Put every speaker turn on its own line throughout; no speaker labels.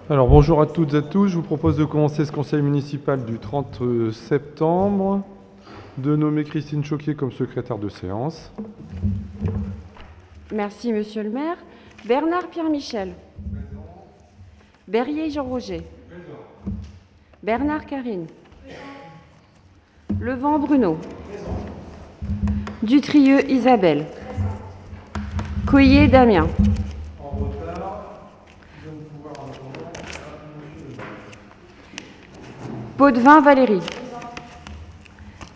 Alors bonjour à toutes et à tous, je vous propose de commencer ce conseil municipal du 30 septembre, de nommer Christine Choquier comme secrétaire de séance.
Merci Monsieur le maire. Bernard Pierre-Michel. Berrier Jean-Roger. Bernard Carine. Levent Bruno. Dutrieux Isabelle. Coyer Damien. Potvin Valérie.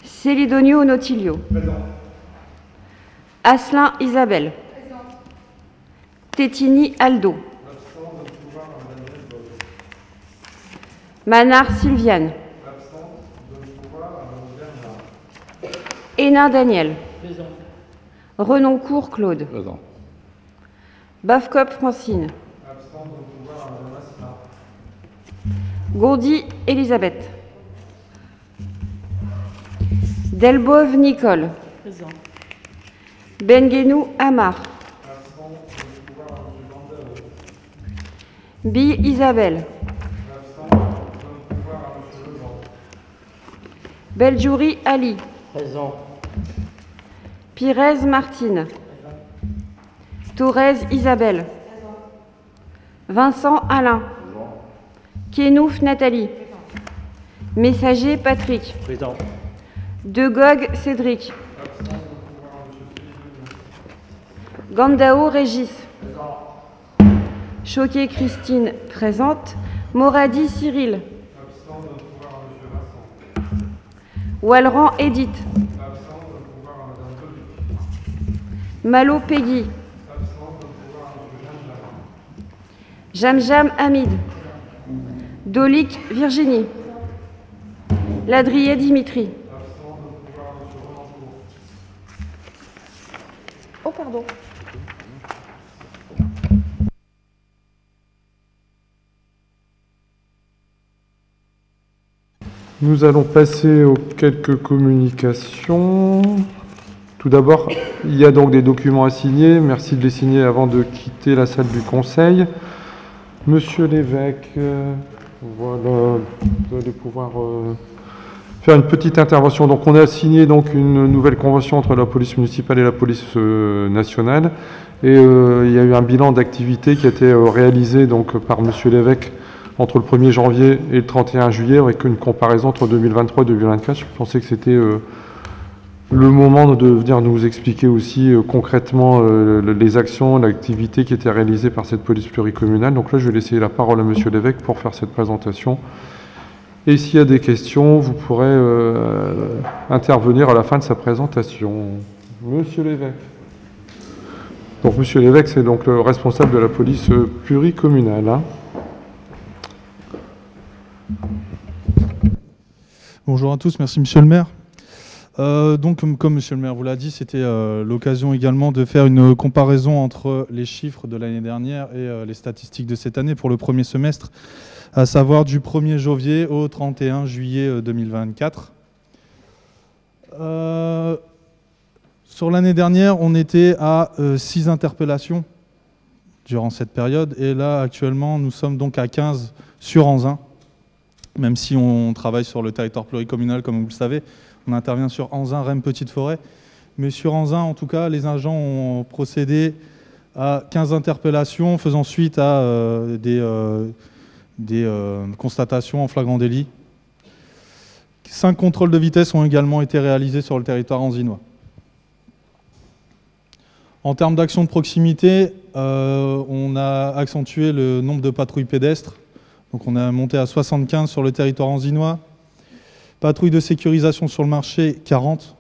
Célidonio Nautilio. Asselin Isabelle. Tétini Aldo. Manard Sylviane. Hénin Daniel. Renoncourt Claude. Bafcop Francine. Gourdy Elisabeth. Delbove Nicole. Benguenou Amar. Bi Isabelle. Beljouri Ali.
Présent.
Pires Martine. Thorez Isabelle. Vincent Alain. Kenouf Nathalie. Messager Patrick.
Présent.
De Gogh Cédric. Gandao Régis. Choquet Christine présente. Moradi Cyril. Walleran Edith. Malo Peggy. Jamjam Hamid. Dolik Virginie. Ladrier Dimitri. Oh pardon.
Nous allons passer aux quelques communications. Tout d'abord, il y a donc des documents à signer. Merci de les signer avant de quitter la salle du conseil. Monsieur l'évêque, voilà, vous allez pouvoir faire une petite intervention. Donc, on a signé donc une nouvelle convention entre la police municipale et la police nationale. Et il y a eu un bilan d'activité qui a été réalisé donc par Monsieur l'évêque entre le 1er janvier et le 31 juillet, avec une comparaison entre 2023 et 2024. Je pensais que c'était le moment de venir nous expliquer aussi concrètement les actions, l'activité qui était réalisée par cette police pluricommunale. Donc là, je vais laisser la parole à Monsieur l'évêque pour faire cette présentation. Et s'il y a des questions, vous pourrez intervenir à la fin de sa présentation. Monsieur l'évêque. Donc Monsieur l'évêque, c'est donc le responsable de la police pluricommunale. Hein.
Bonjour à tous, merci Monsieur le maire. Donc comme Monsieur le maire vous l'a dit, c'était l'occasion également de faire une comparaison entre les chiffres de l'année dernière et les statistiques de cette année pour le premier semestre, à savoir du 1er janvier au 31 juillet 2024. Sur l'année dernière, on était à 6 interpellations durant cette période, et là actuellement nous sommes donc à 15 sur Anzin. Même si on travaille sur le territoire pluricommunal, comme vous le savez, on intervient sur Anzin, Rem, Petite-Forêt. Mais sur Anzin, en tout cas, les agents ont procédé à 15 interpellations, faisant suite à des constatations en flagrant délit. 5 contrôles de vitesse ont également été réalisés sur le territoire anzinois. En termes d'action de proximité, on a accentué le nombre de patrouilles pédestres. Donc on a monté à 75 sur le territoire anzinois. Patrouille de sécurisation sur le marché, 40.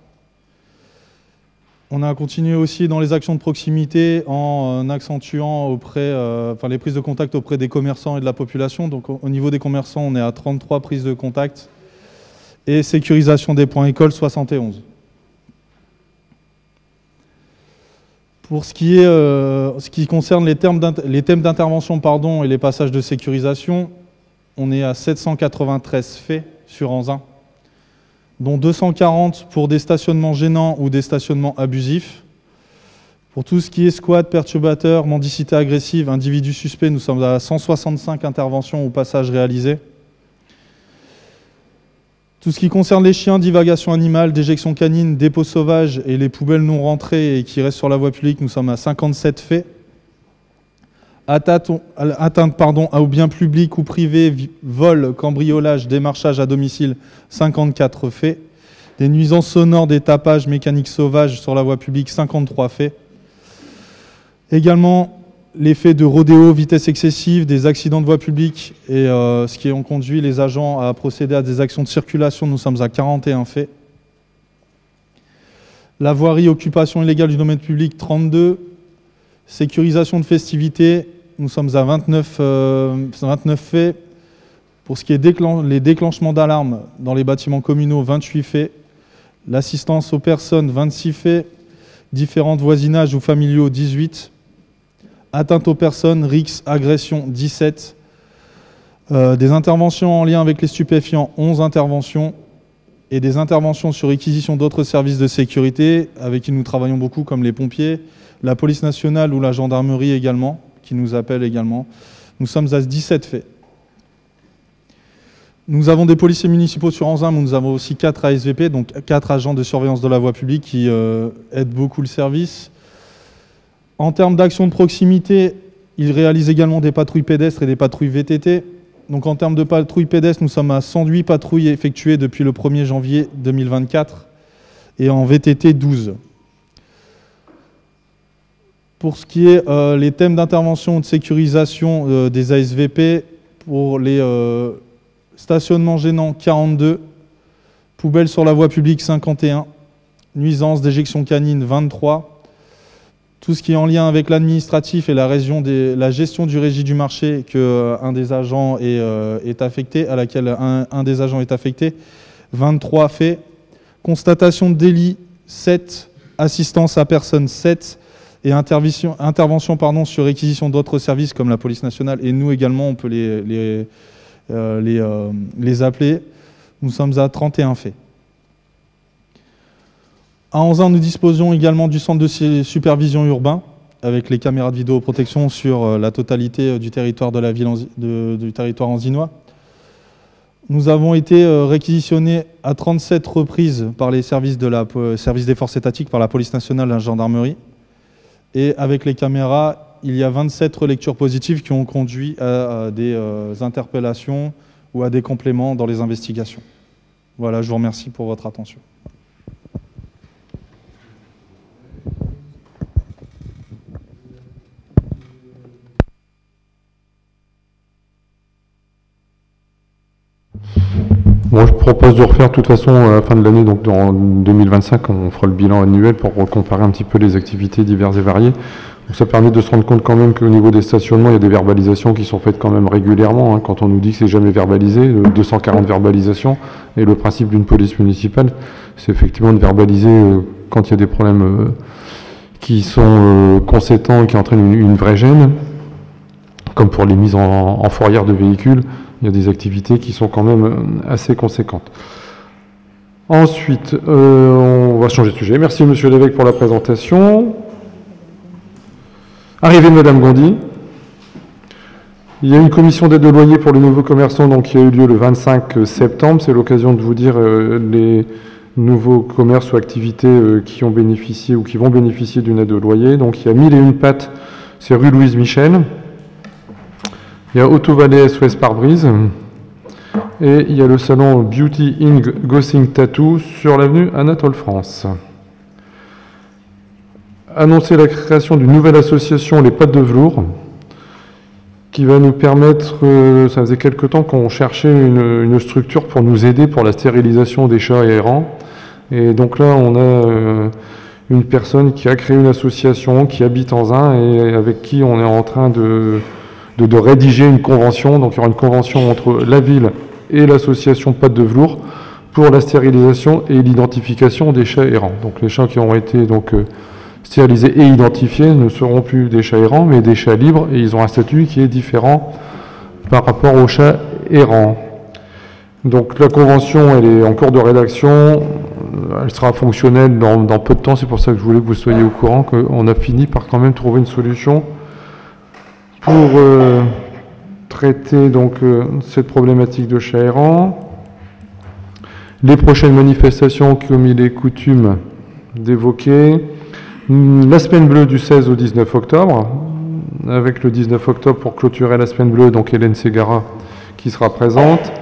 On a continué aussi dans les actions de proximité en accentuant les prises de contact auprès des commerçants et de la population. Donc au niveau des commerçants, on est à 33 prises de contact. Et sécurisation des points écoles, 71. Pour ce qui concerne les thèmes d'intervention et les passages de sécurisation, on est à 793 faits sur Anzin, dont 240 pour des stationnements gênants ou des stationnements abusifs, Pour tout ce qui est squat, perturbateur, mendicité agressive, individu suspect, nous sommes à 165 interventions au passage réalisées. Tout ce qui concerne les chiens, divagation animale, déjection canine, dépôt sauvage et les poubelles non rentrées et qui restent sur la voie publique, nous sommes à 57 faits. Atteinte aux biens publics ou privés, vol, cambriolage, démarchage à domicile, 54 faits. Des nuisances sonores, des tapages mécaniques sauvages sur la voie publique, 53 faits. Également, les faits de rodéo, vitesse excessive, des accidents de voie publique et ce qui ont conduit les agents à procéder à des actions de circulation, nous sommes à 41 faits. La voirie, occupation illégale du domaine public, 32. Sécurisation de festivités, nous sommes à 29 faits. Pour ce qui est les déclenchements d'alarme dans les bâtiments communaux, 28 faits. L'assistance aux personnes, 26 faits. Différentes voisinages ou familiaux, 18. Atteinte aux personnes, RIX, agression, 17. Des interventions en lien avec les stupéfiants, 11 interventions. Et des interventions sur réquisition d'autres services de sécurité avec qui nous travaillons beaucoup, comme les pompiers, la police nationale ou la gendarmerie également, qui nous appellent également. Nous sommes à 17 faits. Nous avons des policiers municipaux sur Anzin, mais nous avons aussi 4 ASVP, donc 4 agents de surveillance de la voie publique qui aident beaucoup le service. En termes d'action de proximité, ils réalisent également des patrouilles pédestres et des patrouilles VTT. Donc en termes de patrouilles pédestres, nous sommes à 108 patrouilles effectuées depuis le 1er janvier 2024 et en VTT 12. Pour ce qui est les thèmes d'intervention ou de sécurisation des ASVP, pour les stationnements gênants, 42, poubelles sur la voie publique, 51, nuisances, déjection canine, 23, tout ce qui est en lien avec l'administratif et la gestion du régie du marché qu'un des agents est affecté, à laquelle un des agents est affecté, 23 faits, constatation de délit, 7, assistance à personne, 7, et intervention sur réquisition d'autres services comme la police nationale, et nous également, on peut les appeler. Nous sommes à 31 faits. À Anzin, nous disposons également du centre de supervision urbain, avec les caméras de vidéoprotection sur la totalité du territoire de la ville, du territoire anzinois. Nous avons été réquisitionnés à 37 reprises par les services des forces étatiques, par la police nationale et la gendarmerie. Et avec les caméras, il y a 27 relectures positives qui ont conduit à des interpellations ou à des compléments dans les investigations. Voilà, je vous remercie pour votre attention.
Bon, je propose de refaire de toute façon à la fin de l'année, donc en 2025, on fera le bilan annuel pour comparer un petit peu les activités diverses et variées. Donc ça permet de se rendre compte quand même qu'au niveau des stationnements, il y a des verbalisations qui sont faites quand même régulièrement. Hein, quand on nous dit que c'est jamais verbalisé, 240 verbalisations, et le principe d'une police municipale, c'est effectivement de verbaliser quand il y a des problèmes qui sont conséquents et qui entraînent une vraie gêne, comme pour les mises en fourrière de véhicules. Il y a des activités qui sont quand même assez conséquentes. Ensuite, on va changer de sujet. Merci Monsieur l'évêque pour la présentation. Arrivée de Madame Gondi. Il y a une commission d'aide au loyer pour les nouveaux commerçants donc, qui a eu lieu le 25 septembre. C'est l'occasion de vous dire les nouveaux commerces ou activités qui ont bénéficié ou qui vont bénéficier d'une aide au loyer. Donc il y a 1001 Pâtes, c'est rue Louise Michel. Il y a Auto Valley SOS Pare-Brise. Et il y a le salon Beauty Ing Gossing Tattoo sur l'avenue Anatole France. Annoncer la création d'une nouvelle association, les Pattes de Velours, qui va nous permettre, ça faisait quelque temps qu'on cherchait une structure pour nous aider pour la stérilisation des chats errants. Et donc là, on a une personne qui a créé une association, qui habite en Anzin et avec qui on est en train de rédiger une convention. Donc il y aura une convention entre la ville et l'association Pattes de Velours pour la stérilisation et l'identification des chats errants. Donc les chats qui ont été donc stérilisés et identifiés ne seront plus des chats errants mais des chats libres et ils ont un statut qui est différent par rapport aux chats errants. Donc la convention elle est en cours de rédaction, elle sera fonctionnelle dans peu de temps. C'est pour ça que je voulais que vous soyez au courant qu'on a fini par quand même trouver une solution pour traiter donc cette problématique de chat errant. Les prochaines manifestations, comme il est coutume d'évoquer, la semaine bleue du 16 au 19 octobre, avec le 19 octobre pour clôturer la semaine bleue, donc Hélène Ségara qui sera présente.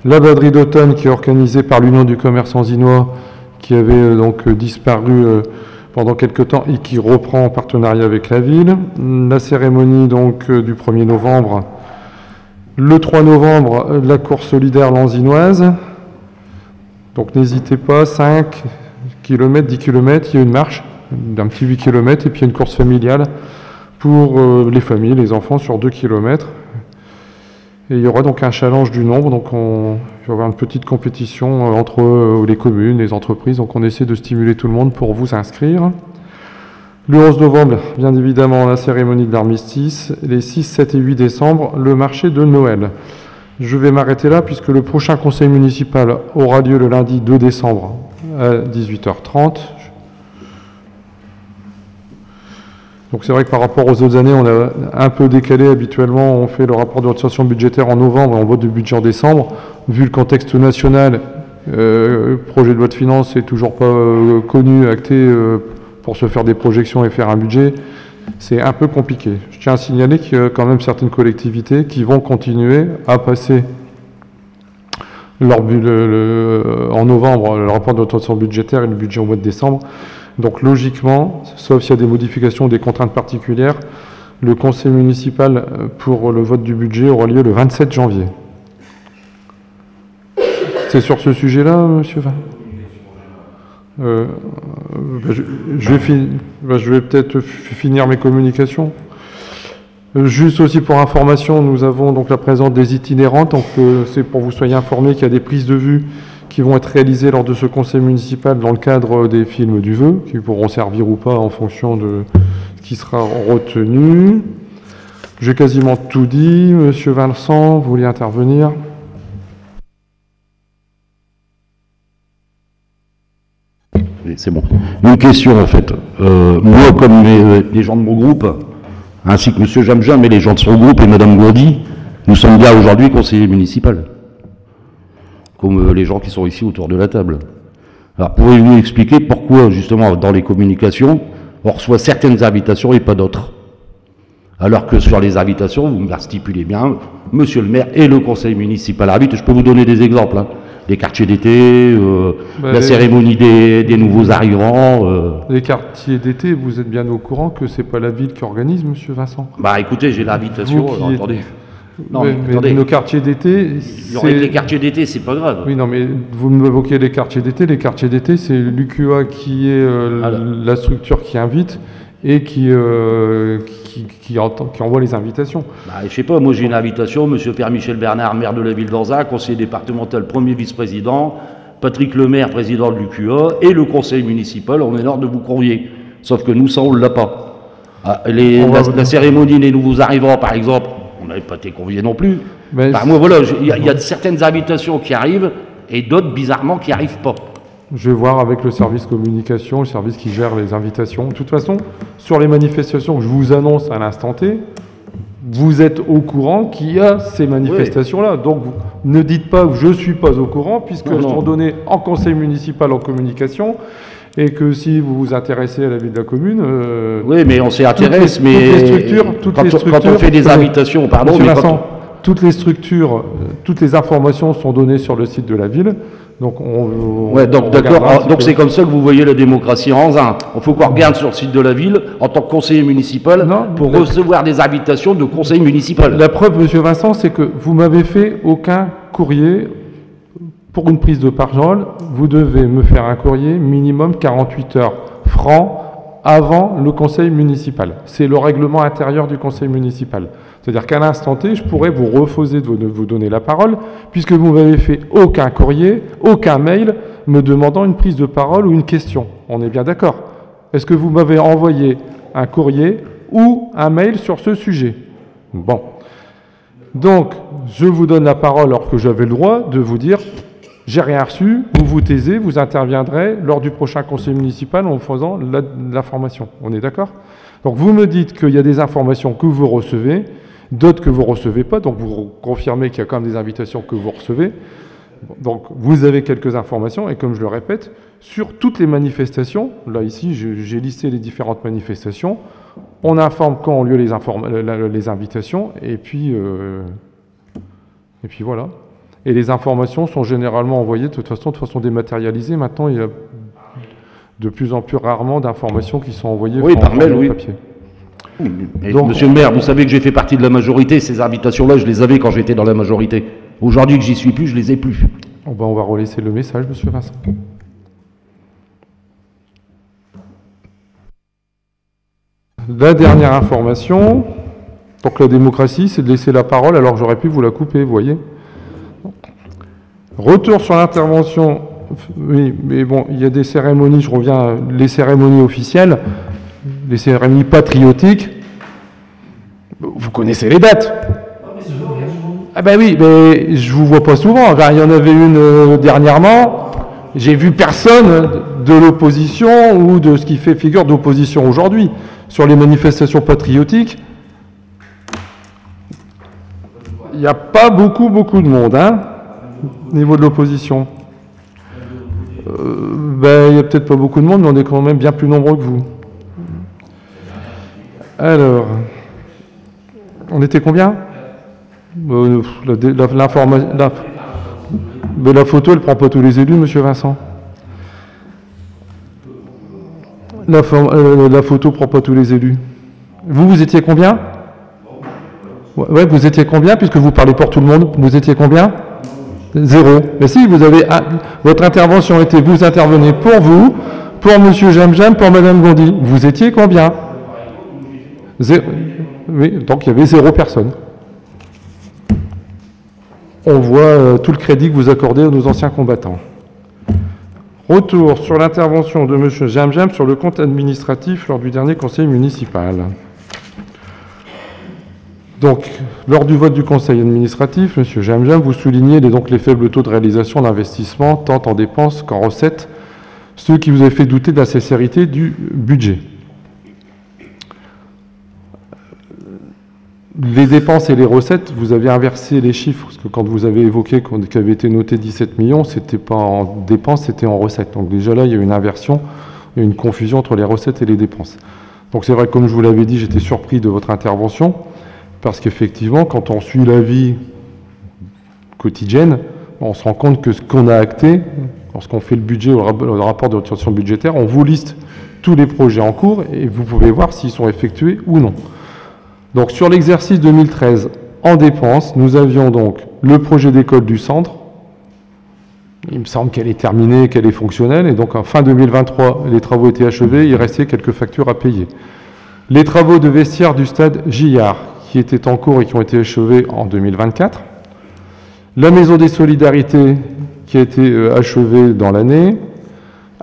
La braderie d'automne qui est organisée par l'Union du commerce anzinois, qui avait donc disparu pendant quelques temps et qui reprend en partenariat avec la ville. La cérémonie donc du 1er novembre. Le 3 novembre, la course solidaire lanzinoise. Donc n'hésitez pas, 5 km, 10 km, il y a une marche d'un petit 8 km et puis il y a une course familiale pour les familles, les enfants sur 2 km. Et il y aura donc un challenge du nombre, donc il va y avoir une petite compétition entre les communes, les entreprises, donc on essaie de stimuler tout le monde pour vous inscrire. Le 11 novembre, bien évidemment, la cérémonie de l'armistice. Les 6, 7 et 8 décembre, le marché de Noël. Je vais m'arrêter là puisque le prochain conseil municipal aura lieu le lundi 2 décembre à 18h30. Donc c'est vrai que par rapport aux autres années, on a un peu décalé. Habituellement, on fait le rapport de situation budgétaire en novembre et on vote le budget en décembre. Vu le contexte national, projet de loi de finances n'est toujours pas connu, acté pour se faire des projections et faire un budget. C'est un peu compliqué. Je tiens à signaler qu'il y a quand même certaines collectivités qui vont continuer à passer en novembre le rapport de situation budgétaire et le budget au mois de décembre. Donc logiquement, sauf s'il y a des modifications ou des contraintes particulières, le conseil municipal pour le vote du budget aura lieu le 27 janvier. C'est sur ce sujet-là, monsieur Vin ? Je vais peut-être finir mes communications. Juste aussi pour information, nous avons donc la présence des itinérantes. Donc c'est pour que vous soyez informés qu'il y a des prises de vue qui vont être réalisées lors de ce conseil municipal dans le cadre des films du vœu, qui pourront servir ou pas en fonction de ce qui sera retenu. J'ai quasiment tout dit. Monsieur Vincent, vous vouliez intervenir ?
C'est bon. Une question en fait. Moi, comme les gens de mon groupe, ainsi que M. Jamjan, mais les gens de son groupe et Mme Gourdi, nous sommes bien aujourd'hui conseillers municipaux, comme les gens qui sont ici autour de la table. Alors, pouvez-vous expliquer pourquoi, justement, dans les communications, on reçoit certaines invitations et pas d'autres? Alors que sur les invitations, vous me la stipulez bien, Monsieur le maire et le conseil municipal invite. Je peux vous donner des exemples, hein. Les quartiers d'été, la cérémonie des nouveaux arrivants.
Les quartiers d'été, vous êtes bien au courant que c'est pas la ville qui organise, monsieur Vincent?
Bah écoutez, j'ai l'invitation, attendez.
Non, mais attendez. Nos quartiers d'été...
Les quartiers d'été, c'est pas grave.
Oui, non, mais vous m'évoquez les quartiers d'été. Les quartiers d'été, c'est l'UQA qui est la structure qui invite et qui envoie les invitations.
Bah, je sais pas, moi j'ai une invitation, monsieur Pierre-Michel Bernard, maire de la ville d'Anzin, conseiller départemental, premier vice-président, Patrick Lemaire, président de l'UQA, et le conseil municipal, on est en ordre de vous convier. Sauf que nous, ça, on ne l'a pas. La cérémonie des nouveaux arrivants, par exemple, on n'avait pas été conviés non plus. Bah, moi, voilà, il y a certaines invitations qui arrivent, et d'autres, bizarrement, qui n'arrivent pas.
Je vais voir avec le service communication, le service qui gère les invitations. De toute façon, sur les manifestations que je vous annonce à l'instant T, vous êtes au courant qu'il y a ces manifestations-là. Donc, ne dites pas que je ne suis pas au courant, puisqu'elles sont données en conseil municipal en communication, et que si vous vous intéressez à la vie de la commune...
oui, mais on s'y intéresse, quand on fait des invitations, pardon...
Monsieur Vincent, toutes les structures, toutes les informations sont données sur le site de la ville. Donc,
d'accord. Donc, c'est comme ça que vous voyez la démocratie en Anzin. Il faut qu'on regarde sur le site de la ville en tant que conseiller municipal pour recevoir des invitations de conseil municipal.
La preuve, monsieur Vincent, c'est que vous m'avez fait aucun courrier pour une prise de parole. Vous devez me faire un courrier minimum 48 heures francs avant le conseil municipal. C'est le règlement intérieur du conseil municipal. C'est-à-dire qu'à l'instant T, je pourrais vous refuser de vous donner la parole, puisque vous m'avez fait aucun courrier, aucun mail me demandant une prise de parole ou une question. On est bien d'accord? Est-ce que vous m'avez envoyé un courrier ou un mail sur ce sujet? Bon. Donc, je vous donne la parole alors que j'avais le droit de vous dire j'ai rien reçu, vous vous taisez, vous interviendrez lors du prochain conseil municipal en faisant l'information. On est d'accord? Donc vous me dites qu'il y a des informations que vous recevez, d'autres que vous ne recevez pas, donc vous confirmez qu'il y a quand même des invitations que vous recevez. Donc vous avez quelques informations, et comme je le répète, sur toutes les manifestations, là ici j'ai listé les différentes manifestations, on informe quand ont lieu les invitations, et puis voilà. Et les informations sont généralement envoyées de façon dématérialisée. Maintenant, il y a de plus en plus rarement d'informations qui sont envoyées
par mail, oui.
papier.
Mais
Donc,
monsieur le maire, vous savez que j'ai fait partie de la majorité, ces invitations-là, je les avais quand j'étais dans la majorité. Aujourd'hui que j'y suis plus, je les ai plus.
on va relaisser le message, monsieur Vincent. La dernière information, donc la démocratie, c'est de laisser la parole alors que j'aurais pu vous la couper, vous voyez. Retour sur l'intervention, oui, mais bon, il y a des cérémonies, je reviens, les cérémonies officielles, les cérémonies patriotiques, vous connaissez les dates. Ah ben oui, mais je vous vois pas souvent, enfin, il y en avait une dernièrement, j'ai vu personne de l'opposition ou de ce qui fait figure d'opposition aujourd'hui sur les manifestations patriotiques. Il n'y a pas beaucoup de monde, hein, au niveau de l'opposition. Ben, il n'y a peut-être pas beaucoup de monde, mais on est quand même bien plus nombreux que vous. Alors, on était combien? La photo, elle ne prend pas tous les élus, monsieur Vincent. La photo ne prend pas tous les élus. Vous étiez combien? Ouais, vous étiez combien, puisque vous parlez pour tout le monde? Vous étiez combien? 0. Mais si, vous avez votre intervention était, vous intervenez pour vous, pour monsieur Jamjam, pour madame Gondi. Vous étiez combien? 0. Oui, donc il y avait 0 personne. On voit tout le crédit que vous accordez à nos anciens combattants. Retour sur l'intervention de monsieur Jamjam sur le compte administratif lors du dernier conseil municipal. Donc, lors du vote du conseil administratif, M. Jamjam, vous soulignez les faibles taux de réalisation d'investissement, tant en dépenses qu'en recettes, ce qui vous a fait douter de la sincérité du budget. Les dépenses et les recettes, vous avez inversé les chiffres, parce que quand vous avez évoqué qu'avait été noté 17 millions, c'était pas en dépenses, c'était en recettes. Donc déjà là, il y a une inversion, il y a une confusion entre les recettes et les dépenses. Donc c'est vrai, comme je vous l'avais dit, j'étais surpris de votre intervention, parce qu'effectivement, quand on suit la vie quotidienne, on se rend compte que ce qu'on a acté, lorsqu'on fait le budget ou le rapport de situation budgétaire, on vous liste tous les projets en cours et vous pouvez voir s'ils sont effectués ou non. Donc sur l'exercice 2013, en dépenses, nous avions donc le projet d'école du centre. Il me semble qu'elle est terminée, qu'elle est fonctionnelle, et donc en fin 2023, les travaux étaient achevés, il restait quelques factures à payer. Les travaux de vestiaire du stade Gillard, qui étaient en cours et qui ont été achevés en 2024. La maison des solidarités, qui a été achevée dans l'année.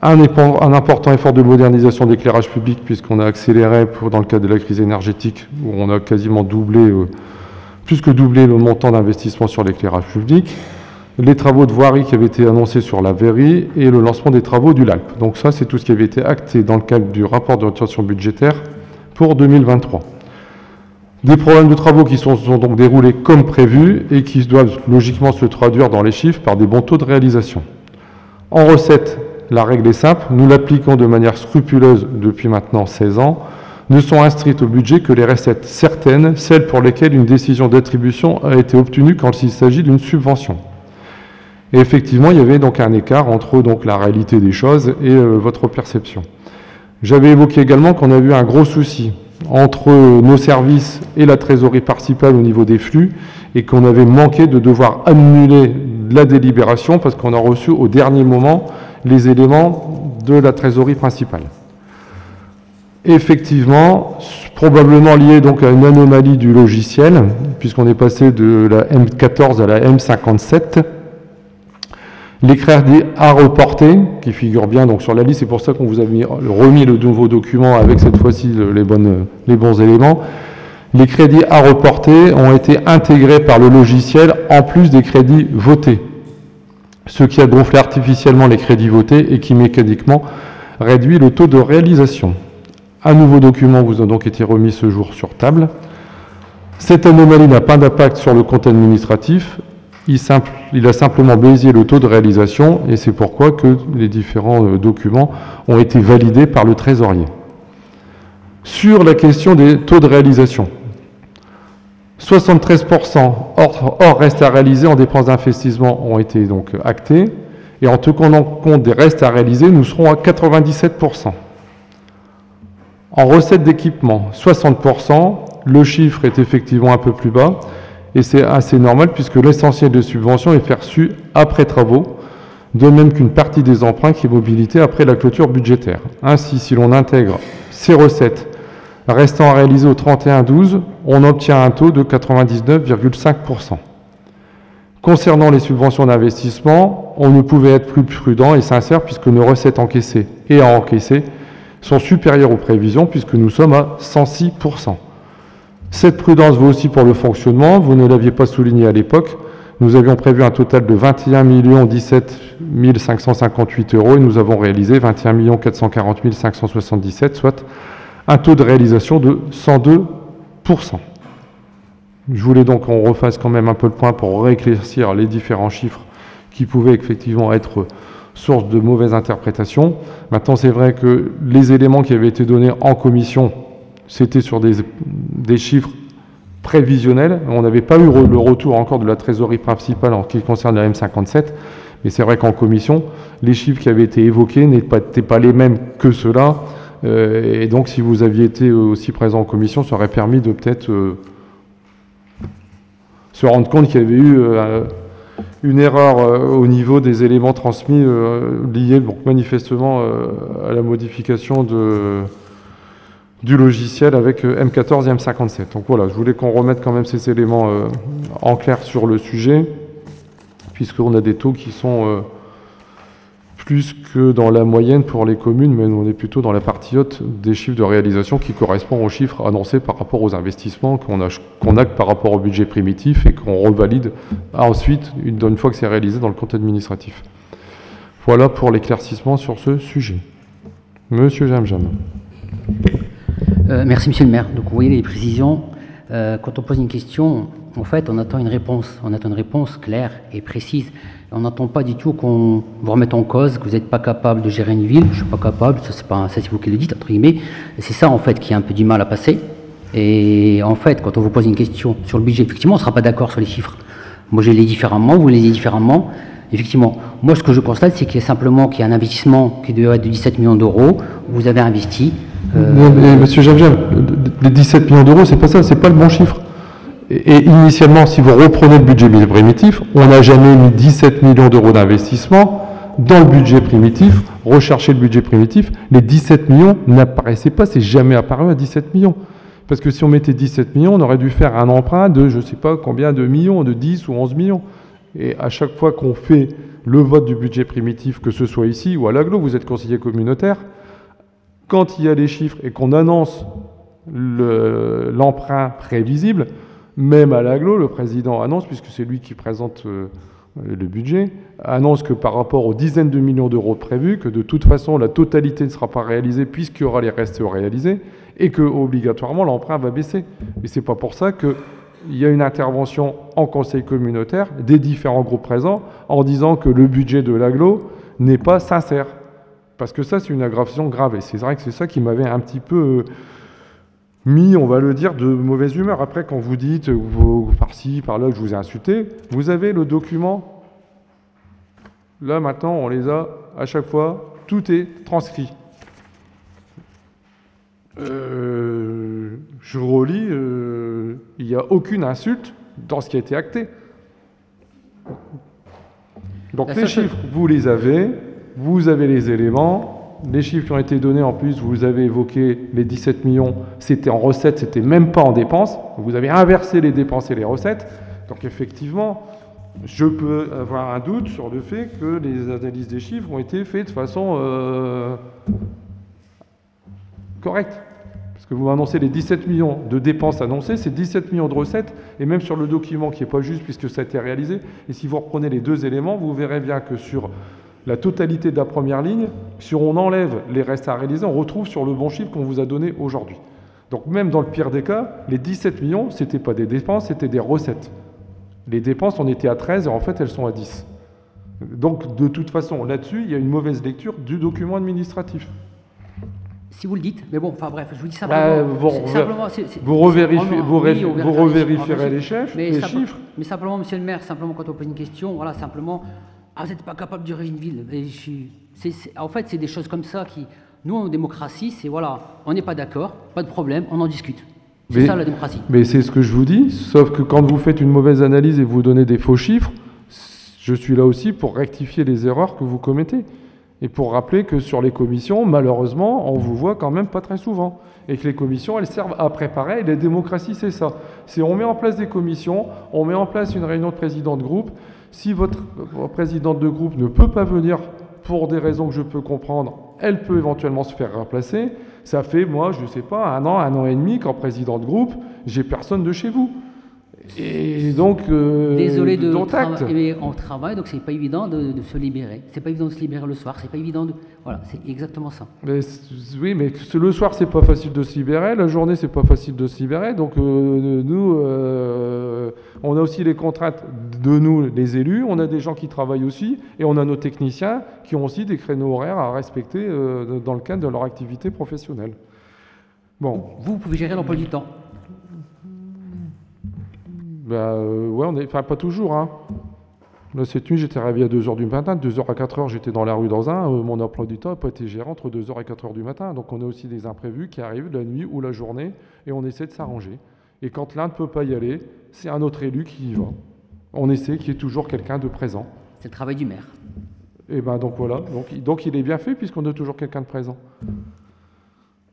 Un important effort de modernisation de l'éclairage public, puisqu'on a accéléré dans le cadre de la crise énergétique, où on a quasiment doublé, plus que doublé le montant d'investissement sur l'éclairage public. Les travaux de voirie qui avaient été annoncés sur la Verrie et le lancement des travaux du LALP. Donc ça, c'est tout ce qui avait été acté dans le cadre du rapport d'orientation budgétaire pour 2023. Des programmes de travaux qui sont donc déroulés comme prévu et qui doivent logiquement se traduire dans les chiffres par des bons taux de réalisation. En recettes, la règle est simple, nous l'appliquons de manière scrupuleuse depuis maintenant 16 ans. Ne sont inscrites au budget que les recettes certaines, celles pour lesquelles une décision d'attribution a été obtenue quand il s'agit d'une subvention. Et effectivement, il y avait donc un écart entre la réalité des choses et votre perception. J'avais évoqué également qu'on a vu un gros souci entre nos services et la trésorerie participale au niveau des flux et qu'on avait manqué de devoir annuler la délibération parce qu'on a reçu au dernier moment les éléments de la trésorerie principale. Effectivement, probablement lié donc à une anomalie du logiciel, puisqu'on est passé de la M14 à la M57. Les crédits à reporter, qui figurent bien donc sur la liste, c'est pour ça qu'on vous a remis le nouveau document avec cette fois-ci les bons éléments. Les crédits à reporter ont été intégrés par le logiciel en plus des crédits votés. ce qui a gonflé artificiellement les crédits votés et qui mécaniquement réduit le taux de réalisation. Un nouveau document vous a donc été remis ce jour sur table. Cette anomalie n'a pas d'impact sur le compte administratif, il a simplement baissé le taux de réalisation et c'est pourquoi que les différents documents ont été validés par le trésorier. Sur la question des taux de réalisation, 73% hors restes à réaliser en dépenses d'investissement ont été donc actés et en tenant compte des restes à réaliser, nous serons à 97%. En recettes d'équipement, 60%, le chiffre est effectivement un peu plus bas et c'est assez normal puisque l'essentiel des subventions est perçu après travaux, de même qu'une partie des emprunts qui est mobilité après la clôture budgétaire. Ainsi, si l'on intègre ces recettes restant à réaliser au 31/12, on obtient un taux de 99,5%. Concernant les subventions d'investissement, on ne pouvait être plus prudent et sincère puisque nos recettes encaissées et à encaisser sont supérieures aux prévisions puisque nous sommes à 106%. Cette prudence vaut aussi pour le fonctionnement, vous ne l'aviez pas souligné à l'époque, nous avions prévu un total de 21 17 558 € et nous avons réalisé 21 440 577, soit un taux de réalisation de 102%. Je voulais donc qu'on refasse quand même un peu le point pour rééclaircir les différents chiffres qui pouvaient effectivement être source de mauvaise interprétation. Maintenant, c'est vrai que les éléments qui avaient été donnés en commission, c'était sur des chiffres prévisionnels. On n'avait pas eu le retour encore de la trésorerie principale en ce qui concerne la M57, mais c'est vrai qu'en commission, les chiffres qui avaient été évoqués n'étaient pas les mêmes que ceux-là. Et donc, si vous aviez été aussi présent en commission, ça aurait permis de peut-être se rendre compte qu'il y avait eu une erreur au niveau des éléments transmis liés donc, manifestement à la modification du logiciel avec M14 et M57. Donc voilà, je voulais qu'on remette quand même ces éléments en clair sur le sujet, puisqu'on a des taux qui sont plus que dans la moyenne pour les communes, mais on est plutôt dans la partie haute des chiffres de réalisation qui correspond aux chiffres annoncés par rapport aux investissements qu'on acte par rapport au budget primitif et qu'on revalide ensuite une fois que c'est réalisé dans le compte administratif. Voilà pour l'éclaircissement sur ce sujet. Monsieur Jamjam.
Merci Monsieur le maire. Donc vous voyez les précisions. Quand on pose une question, en fait, on attend une réponse. On attend une réponse claire et précise. On n'attend pas du tout qu'on vous remette en cause, que vous n'êtes pas capable de gérer une ville. Je ne suis pas capable, ça c'est vous qui le dites, entre guillemets. C'est ça, en fait, qui a un peu du mal à passer. Et en fait, quand on vous pose une question sur le budget, effectivement, on ne sera pas d'accord sur les chiffres. Moi, je les lis différemment, vous les lisez différemment. Effectivement, moi, ce que je constate, c'est qu'il y a simplement qu'il y a un investissement qui doit être de 17 millions d'euros. Vous avez investi.
Non, mais monsieur Jamjam, les 17 millions d'euros, c'est pas ça, c'est pas le bon chiffre. Et initialement, si vous reprenez le budget primitif, on n'a jamais mis 17 millions d'euros d'investissement dans le budget primitif. Recherchez le budget primitif, les 17 millions n'apparaissaient pas, c'est jamais apparu à 17 millions. Parce que si on mettait 17 millions, on aurait dû faire un emprunt de je ne sais pas combien de millions, de 10 ou 11 millions. Et à chaque fois qu'on fait le vote du budget primitif, que ce soit ici ou à l'aglo, vous êtes conseiller communautaire, quand il y a les chiffres et qu'on annonce l'emprunt prévisible, même à l'aglo, le président annonce, puisque c'est lui qui présente le budget, annonce que par rapport aux dizaines de millions d'euros prévus, que de toute façon la totalité ne sera pas réalisée puisqu'il y aura les restes réalisés et que obligatoirement l'emprunt va baisser. Mais c'est pas pour ça qu'il y a une intervention en conseil communautaire des différents groupes présents en disant que le budget de l'aglo n'est pas sincère. Parce que ça, c'est une aggravation grave. Et c'est vrai que c'est ça qui m'avait un petit peu mis, on va le dire, de mauvaise humeur. Après, quand vous dites par-ci, par-là, que je vous ai insulté, vous avez le document. Là, maintenant, on les a à chaque fois. Tout est transcrit. Je relis, il n'y a aucune insulte dans ce qui a été acté. Donc les chiffres, vous les avez, vous avez les éléments. Les chiffres qui ont été donnés, en plus, vous avez évoqué les 17 millions, c'était en recettes, c'était même pas en dépenses. Vous avez inversé les dépenses et les recettes. Donc effectivement, je peux avoir un doute sur le fait que les analyses des chiffres ont été faites de façon correcte. Parce que vous annoncez les 17 millions de dépenses annoncées, c'est 17 millions de recettes, et même sur le document qui n'est pas juste puisque ça a été réalisé, et si vous reprenez les deux éléments, vous verrez bien que sur la totalité de la première ligne, si on enlève les restes à réaliser, on retrouve sur le bon chiffre qu'on vous a donné aujourd'hui. Donc même dans le pire des cas, les 17 millions, ce n'était pas des dépenses, c'était des recettes. Les dépenses, on était à 13 et en fait, elles sont à 10. Donc de toute façon, là-dessus, il y a une mauvaise lecture du document administratif.
Si vous le dites, mais bon, enfin bref, je vous dis simplement...
Vous revérifierez les chiffres.
Mais simplement, monsieur le maire, simplement quand on pose une question, voilà, simplement, vous n'êtes pas capable de diriger une ville. En fait, c'est des choses comme ça qui... Nous, en démocratie, c'est voilà, on n'est pas d'accord, pas de problème, on en discute. C'est ça la démocratie.
Mais c'est ce que je vous dis, sauf que quand vous faites une mauvaise analyse et vous donnez des faux chiffres, je suis là aussi pour rectifier les erreurs que vous commettez. Et pour rappeler que sur les commissions, malheureusement, on vous voit quand même pas très souvent. Et que les commissions, elles servent à préparer. Et la démocratie, c'est ça. C'est on met en place des commissions, on met en place une réunion de président de groupe. Si votre présidente de groupe ne peut pas venir pour des raisons que je peux comprendre, elle peut éventuellement se faire remplacer. Ça fait, moi, je ne sais pas, un an et demi qu'en président de groupe, j'ai personne de chez vous. Et donc,
désolé de mais on travaille, donc c'est pas évident de se libérer. C'est pas évident de se libérer le soir. C'est pas évident de. Voilà, c'est exactement ça.
Mais, oui, mais le soir c'est pas facile de se libérer, la journée c'est pas facile de se libérer. Donc nous, on a aussi les contraintes de nous, les élus. On a des gens qui travaillent aussi, et on a nos techniciens qui ont aussi des créneaux horaires à respecter dans le cadre de leur activité professionnelle. Bon.
Vous pouvez gérer l'emploi du temps.
Ouais, enfin pas toujours. Hein. Là, cette nuit, j'étais réveillé à 2h du matin. De 2h à 4h, j'étais dans la rue dans mon emploi du temps n'a pas été géré entre 2h et 4h du matin. Donc on a aussi des imprévus qui arrivent la nuit ou la journée et on essaie de s'arranger. Et quand l'un ne peut pas y aller, c'est un autre élu qui y va. On essaie qu'il y ait toujours quelqu'un de présent.
C'est le travail du maire.
Et ben donc voilà. Donc il est bien fait puisqu'on a toujours quelqu'un de présent.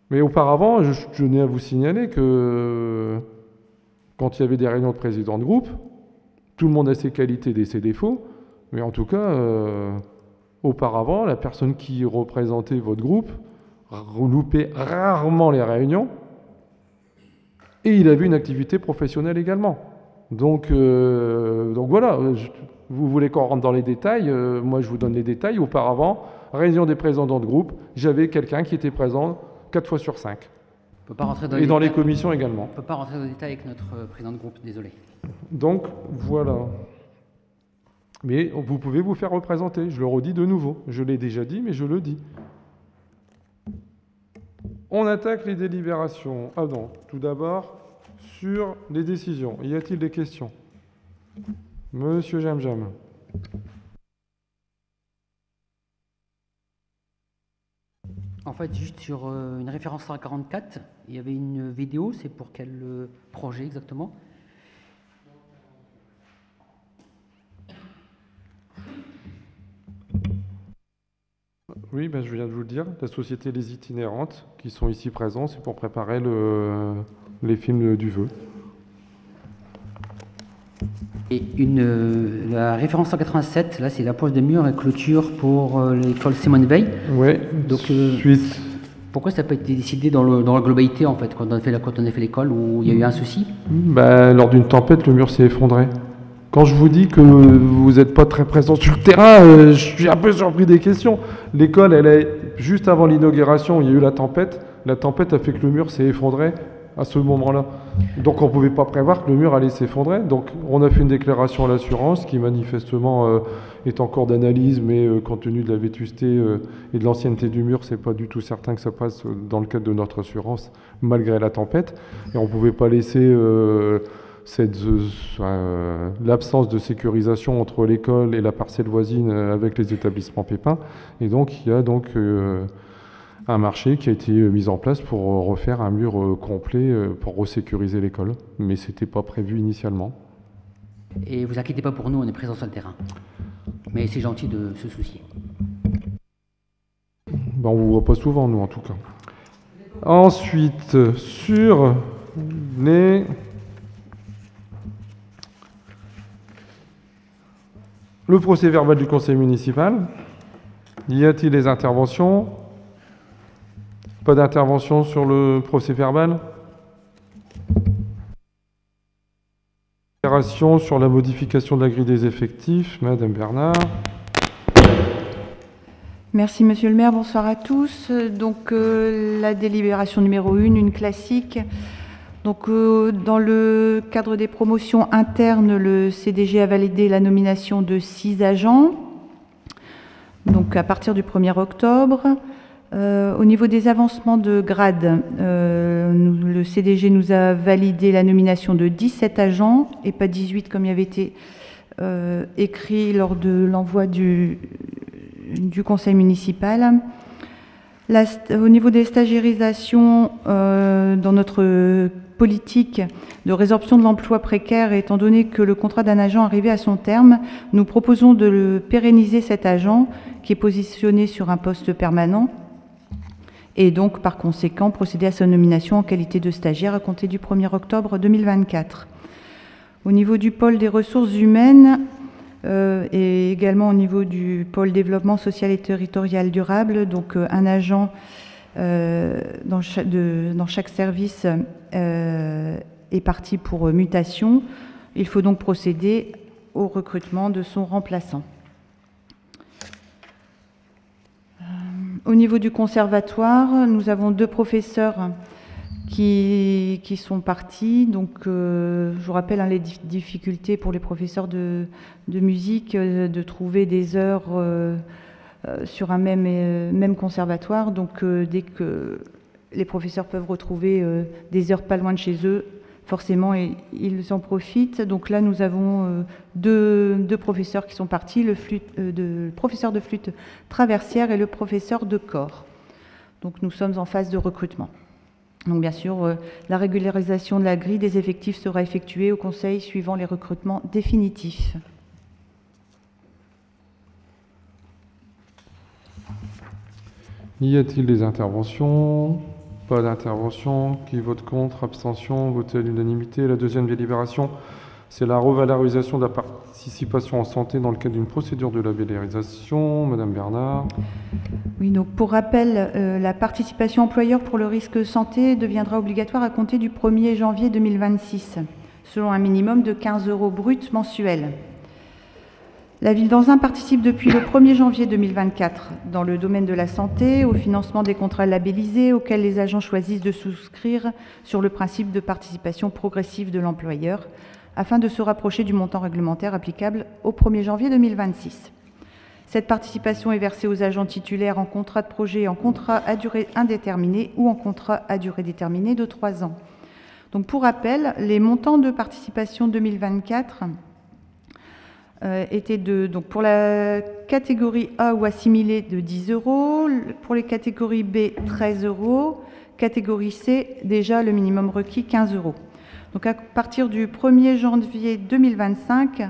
Mais auparavant, je tenais à vous signaler que quand il y avait des réunions de présidents de groupe, tout le monde a ses qualités et ses défauts, mais en tout cas, auparavant, la personne qui représentait votre groupe loupait rarement les réunions et il avait une activité professionnelle également. Donc voilà, vous voulez qu'on rentre dans les détails, moi je vous donne les détails. Auparavant, réunion des présidents de groupe, j'avais quelqu'un qui était présent 4 fois sur 5.
On peut pas rentrer dans
et dans les commissions également.
On ne peut pas rentrer dans les détails avec notre président de groupe, désolé.
Donc, voilà. Mais vous pouvez vous faire représenter, je le redis de nouveau. Je l'ai déjà dit, mais je le dis. On attaque les délibérations. Ah non, tout d'abord, sur les décisions. Y a-t-il des questions? Monsieur Jamjam.
En fait, juste sur une référence 144, il y avait une vidéo, c'est pour quel projet exactement?
Oui, je viens de vous le dire, la société Les Itinérantes, qui sont ici présents, c'est pour préparer les films du vœu.
Et la référence 187, là c'est la pose de mur et clôture pour l'école Simone Veil.
Oui, donc suite.
Pourquoi ça n'a pas été décidé dans la globalité en fait, quand on a fait l'école où il y a eu un souci?
Lors d'une tempête, le mur s'est effondré. Quand je vous dis que vous n'êtes pas très présent sur le terrain, je suis un peu surpris des questions. L'école, elle est juste avant l'inauguration, il y a eu la tempête. La tempête a fait que le mur s'est effondré à ce moment-là. Donc on ne pouvait pas prévoir que le mur allait s'effondrer. Donc on a fait une déclaration à l'assurance qui manifestement est en cours d'analyse, mais compte tenu de la vétusté et de l'ancienneté du mur, c'est pas du tout certain que ça passe dans le cadre de notre assurance, malgré la tempête. Et on ne pouvait pas laisser l'absence de sécurisation entre l'école et la parcelle voisine avec les établissements Pépin. Et donc il y a un marché qui a été mis en place pour refaire un mur complet pour resécuriser l'école. Mais ce n'était pas prévu initialement.
Et vous inquiétez pas pour nous, on est présents sur le terrain. Mais c'est gentil de se soucier.
On ne vous voit pas souvent, nous, en tout cas. Ensuite, sur le procès verbal du conseil municipal, y a-t-il des interventions? Pas d'intervention sur le procès-verbal? Sur la modification de la grille des effectifs, Madame Bernard.
Merci Monsieur le maire, bonsoir à tous. Donc la délibération numéro 1, une classique. Donc dans le cadre des promotions internes, le CDG a validé la nomination de 6 agents, donc à partir du 1er octobre. Au niveau des avancements de grade, le CDG nous a validé la nomination de 17 agents et pas 18 comme il avait été écrit lors de l'envoi du conseil municipal. Au niveau des stagiairisations, dans notre politique de résorption de l'emploi précaire, étant donné que le contrat d'un agent arrivait à son terme, nous proposons de pérenniser cet agent qui est positionné sur un poste permanent et donc par conséquent procéder à sa nomination en qualité de stagiaire à compter du 1er octobre 2024. Au niveau du pôle des ressources humaines et également au niveau du pôle développement social et territorial durable, donc un agent dans chaque service est parti pour mutation. Il faut donc procéder au recrutement de son remplaçant. Au niveau du conservatoire, nous avons 2 professeurs qui sont partis. Donc, je vous rappelle les difficultés pour les professeurs de musique de trouver des heures sur un même conservatoire. Donc, dès que les professeurs peuvent retrouver des heures pas loin de chez eux, forcément, ils en profitent. Donc là, nous avons deux professeurs qui sont partis, le professeur de flûte traversière et le professeur de cor. Donc nous sommes en phase de recrutement. Donc bien sûr, la régularisation de la grille des effectifs sera effectuée au Conseil suivant les recrutements définitifs.
Y a-t-il des interventions? Pas d'intervention. Qui vote contre? Abstention? Voté à l'unanimité. La deuxième délibération, c'est la revalorisation de la participation en santé dans le cadre d'une procédure de labellisation. Madame Bernard.
Oui, donc pour rappel, la participation employeur pour le risque santé deviendra obligatoire à compter du 1er janvier 2026, selon un minimum de 15 € bruts mensuels. La Ville d'Anzin participe depuis le 1er janvier 2024 dans le domaine de la santé au financement des contrats labellisés auxquels les agents choisissent de souscrire sur le principe de participation progressive de l'employeur afin de se rapprocher du montant réglementaire applicable au 1er janvier 2026. Cette participation est versée aux agents titulaires en contrat de projet, en contrat à durée indéterminée ou en contrat à durée déterminée de 3 ans. Donc pour rappel, les montants de participation 2024 était donc pour la catégorie A ou assimilée de 10 €, pour les catégories B 13 €, catégorie C déjà le minimum requis 15 €. Donc à partir du 1er janvier 2025,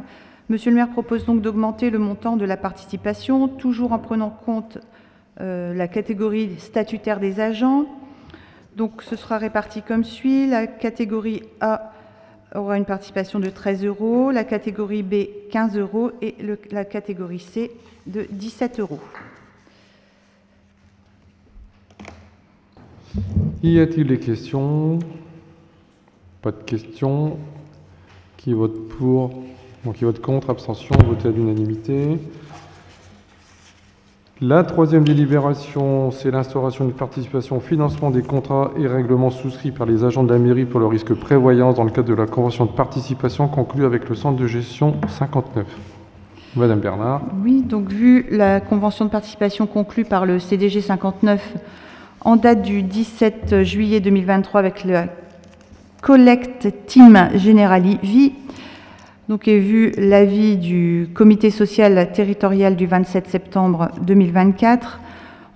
Monsieur le maire propose donc d'augmenter le montant de la participation, toujours en prenant compte la catégorie statutaire des agents. Donc ce sera réparti comme suit: la catégorie A aura une participation de 13 €, la catégorie B 15 € et la catégorie C de 17 €.
Y a-t-il des questions? Pas de questions. Qui vote pour? Donc qui vote contre? Abstention? Voté à l'unanimité. La troisième délibération, c'est l'instauration d'une participation au financement des contrats et règlements souscrits par les agents de la mairie pour le risque prévoyance dans le cadre de la convention de participation conclue avec le centre de gestion 59. Madame Bernard.
Oui, donc vu la convention de participation conclue par le CDG 59 en date du 17 juillet 2023 avec le Collect Team Generali Vie, donc et vu l'avis du comité social territorial du 27 septembre 2024,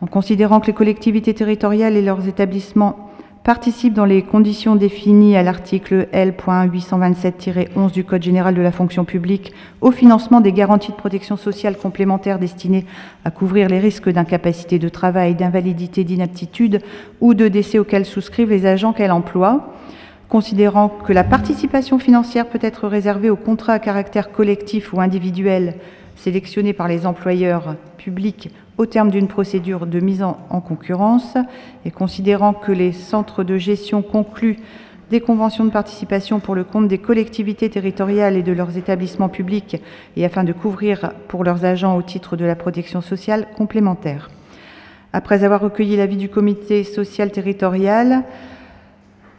en considérant que les collectivités territoriales et leurs établissements participent dans les conditions définies à l'article L.827-11 du Code général de la fonction publique au financement des garanties de protection sociale complémentaires destinées à couvrir les risques d'incapacité de travail, d'invalidité, d'inaptitude ou de décès auxquels souscrivent les agents qu'elles emploient, considérant que la participation financière peut être réservée aux contrats à caractère collectif ou individuel sélectionnés par les employeurs publics au terme d'une procédure de mise en concurrence, et considérant que les centres de gestion concluent des conventions de participation pour le compte des collectivités territoriales et de leurs établissements publics, et afin de couvrir pour leurs agents au titre de la protection sociale complémentaire. Après avoir recueilli l'avis du comité social territorial,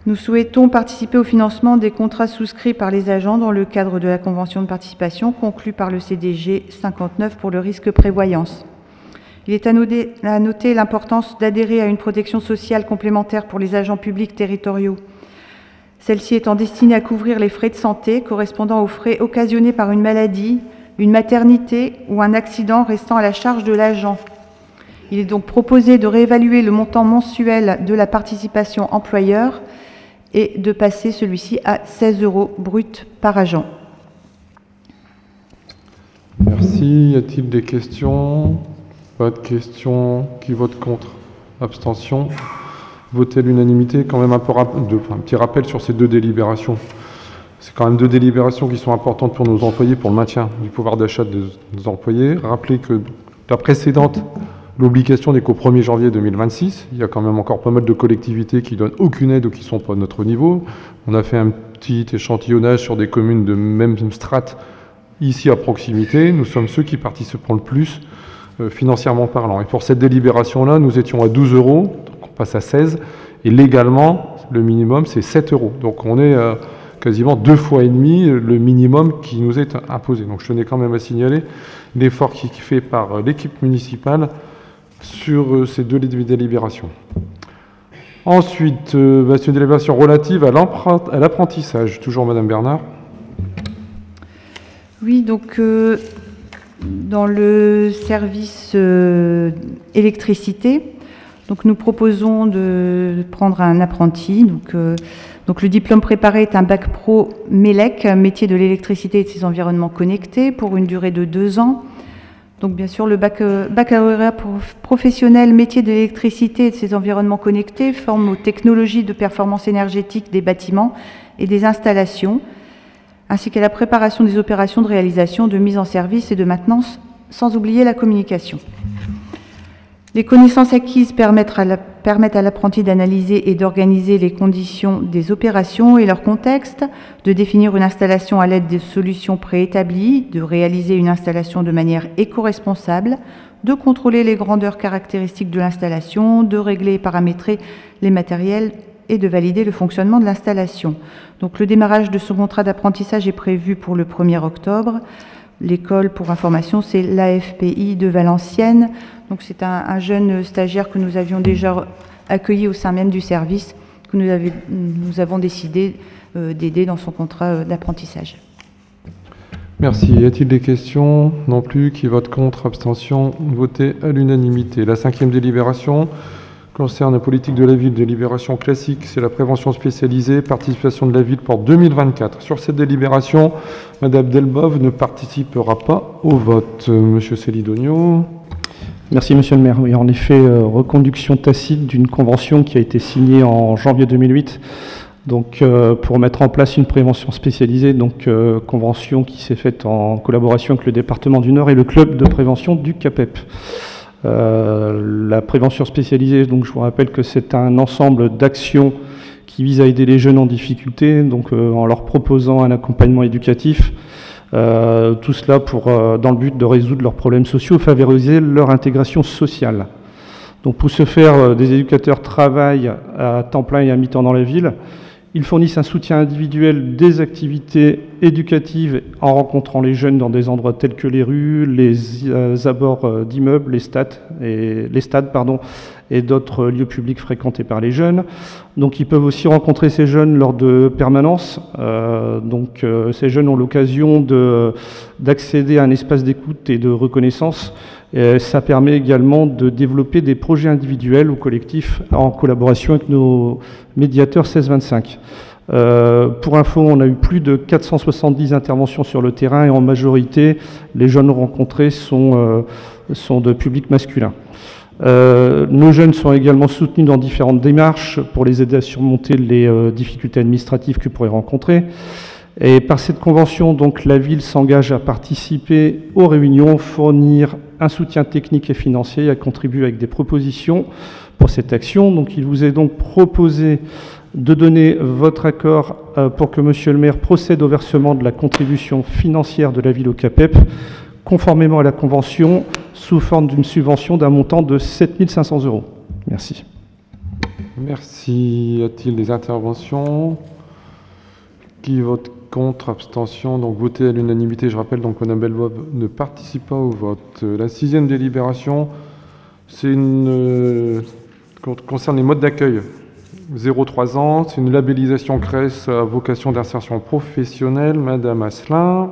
nous souhaitons participer au financement des contrats souscrits par les agents dans le cadre de la convention de participation conclue par le CDG 59 pour le risque prévoyance. Il est à noter l'importance d'adhérer à une protection sociale complémentaire pour les agents publics territoriaux. Celle-ci étant destinée à couvrir les frais de santé correspondant aux frais occasionnés par une maladie, une maternité ou un accident restant à la charge de l'agent. Il est donc proposé de réévaluer le montant mensuel de la participation employeur et de passer celui-ci à 16 € brut par agent.
Merci. Y a-t-il des questions? Pas de questions. Qui vote contre? Abstention. Voter à l'unanimité. Quand même un petit rappel sur ces deux délibérations. C'est quand même deux délibérations qui sont importantes pour nos employés, pour le maintien du pouvoir d'achat de nos employés. Rappelez que la précédente, l'obligation n'est qu'au 1er janvier 2026. Il y a quand même encore pas mal de collectivités qui ne donnent aucune aide ou qui ne sont pas à notre niveau. On a fait un petit échantillonnage sur des communes de même strate ici à proximité. Nous sommes ceux qui participeront le plus financièrement parlant. Et pour cette délibération-là, nous étions à 12 €, donc on passe à 16. Et légalement, le minimum, c'est 7 €. Donc on est quasiment 2,5 fois le minimum qui nous est imposé. Donc je tenais quand même à signaler l'effort qui est fait par l'équipe municipale sur ces deux délibérations. Ensuite, c'est une délibération relative à l'apprentissage. Toujours Madame Bernard.
Oui, donc dans le service électricité, donc nous proposons de prendre un apprenti. Donc le diplôme préparé est un bac pro MELEC, métier de l'électricité et de ses environnements connectés, pour une durée de 2 ans. Donc bien sûr, le baccalauréat professionnel métier de l'électricité et de ses environnements connectés forme aux technologies de performance énergétique des bâtiments et des installations, ainsi qu'à la préparation des opérations de réalisation, de mise en service et de maintenance, sans oublier la communication. Les connaissances acquises permettent à l'apprenti d'analyser et d'organiser les conditions des opérations et leur contexte, de définir une installation à l'aide des solutions préétablies, de réaliser une installation de manière éco-responsable, de contrôler les grandeurs caractéristiques de l'installation, de régler et paramétrer les matériels et de valider le fonctionnement de l'installation. Donc le démarrage de ce contrat d'apprentissage est prévu pour le 1er octobre. L'école, pour information, c'est l'AFPI de Valenciennes. Donc c'est un jeune stagiaire que nous avions déjà accueilli au sein même du service, que nous avons décidé d'aider dans son contrat d'apprentissage.
Merci. Y a-t-il des questions? Non plus. Qui vote contre? Abstention? Voté à l'unanimité. La 5e délibération concerne la politique de la ville, délibération classique, c'est la prévention spécialisée, participation de la ville pour 2024. Sur cette délibération, Madame Delbove ne participera pas au vote. Monsieur Célidonio.
Merci Monsieur le maire. Oui, en effet, reconduction tacite d'une convention qui a été signée en janvier 2008, donc pour mettre en place une prévention spécialisée, donc convention qui s'est faite en collaboration avec le département du Nord et le club de prévention du CAPEP. La prévention spécialisée, donc je vous rappelle que c'est un ensemble d'actions qui vise à aider les jeunes en difficulté, donc en leur proposant un accompagnement éducatif, tout cela dans le but de résoudre leurs problèmes sociaux, favoriser leur intégration sociale. Donc pour ce faire, des éducateurs travaillent à temps plein et à mi-temps dans la ville. Ils fournissent un soutien individuel des activités éducatives en rencontrant les jeunes dans des endroits tels que les rues, les abords d'immeubles, les stades et d'autres lieux publics fréquentés par les jeunes. Donc ils peuvent aussi rencontrer ces jeunes lors de permanences. Ces jeunes ont l'occasion d'accéder à un espace d'écoute et de reconnaissance. Et ça permet également de développer des projets individuels ou collectifs en collaboration avec nos médiateurs 16-25. Pour info, on a eu plus de 470 interventions sur le terrain et en majorité, les jeunes rencontrés sont de public masculin. Nos jeunes sont également soutenus dans différentes démarches pour les aider à surmonter les difficultés administratives qu'ils pourraient rencontrer. Et par cette convention, donc, la ville s'engage à participer aux réunions, fournir un soutien technique et financier, à contribuer avec des propositions pour cette action. Donc, il vous est donc proposé de donner votre accord pour que Monsieur le maire procède au versement de la contribution financière de la ville au CAPEP, conformément à la convention, sous forme d'une subvention d'un montant de 7 500 €. Merci.
Merci. Y a-t-il des interventions? Qui vote contre? Abstention. Donc voté à l'unanimité. Je rappelle donc que Mme Belvoise ne participe pas au vote. La 6e délibération, c'est concerne les modes d'accueil. 0-3 ans, c'est une labellisation crèche à vocation d'insertion professionnelle. Madame Asselin.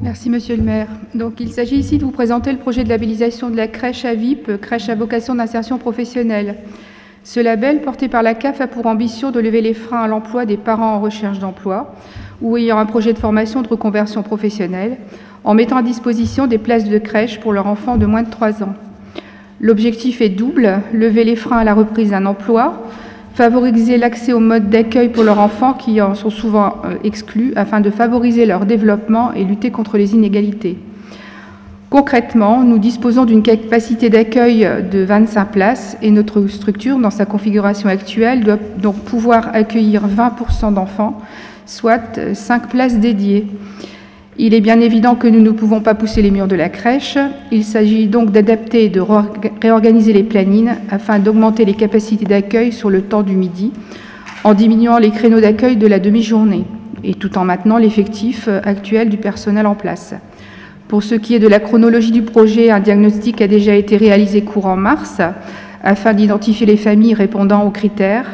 Merci Monsieur le maire. Donc il s'agit ici de vous présenter le projet de labellisation de la crèche à VIP, crèche à vocation d'insertion professionnelle. Ce label, porté par la CAF, a pour ambition de lever les freins à l'emploi des parents en recherche d'emploi ou ayant un projet de formation de reconversion professionnelle, en mettant à disposition des places de crèche pour leurs enfants de moins de 3 ans. L'objectif est double, lever les freins à la reprise d'un emploi, favoriser l'accès aux modes d'accueil pour leurs enfants qui en sont souvent exclus, afin de favoriser leur développement et lutter contre les inégalités. Concrètement, nous disposons d'une capacité d'accueil de 25 places et notre structure, dans sa configuration actuelle, doit donc pouvoir accueillir 20% d'enfants, soit 5 places dédiées. Il est bien évident que nous ne pouvons pas pousser les murs de la crèche. Il s'agit donc d'adapter et de réorganiser les plannings afin d'augmenter les capacités d'accueil sur le temps du midi, en diminuant les créneaux d'accueil de la demi-journée, et tout en maintenant l'effectif actuel du personnel en place. Pour ce qui est de la chronologie du projet, un diagnostic a déjà été réalisé courant mars afin d'identifier les familles répondant aux critères.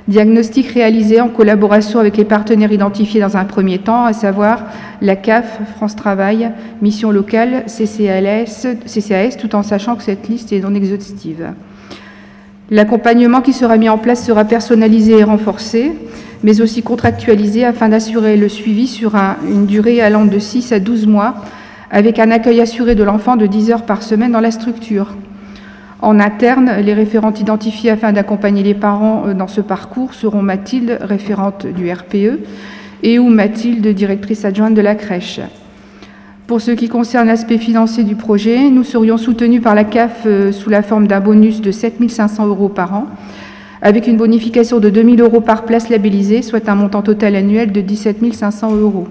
Diagnostic réalisé en collaboration avec les partenaires identifiés dans un premier temps, à savoir la CAF, France Travail, Mission Locale, CCAS, tout en sachant que cette liste est non exhaustive. L'accompagnement qui sera mis en place sera personnalisé et renforcé, mais aussi contractualisé afin d'assurer le suivi sur une durée allant de 6 à 12 mois, avec un accueil assuré de l'enfant de 10 heures par semaine dans la structure. En interne, les référentes identifiées afin d'accompagner les parents dans ce parcours seront Mathilde, référente du RPE, et ou Mathilde, directrice adjointe de la crèche. Pour ce qui concerne l'aspect financier du projet, nous serions soutenus par la CAF sous la forme d'un bonus de 7 500 € par an, avec une bonification de 2 000 € par place labellisée, soit un montant total annuel de 17 500 €.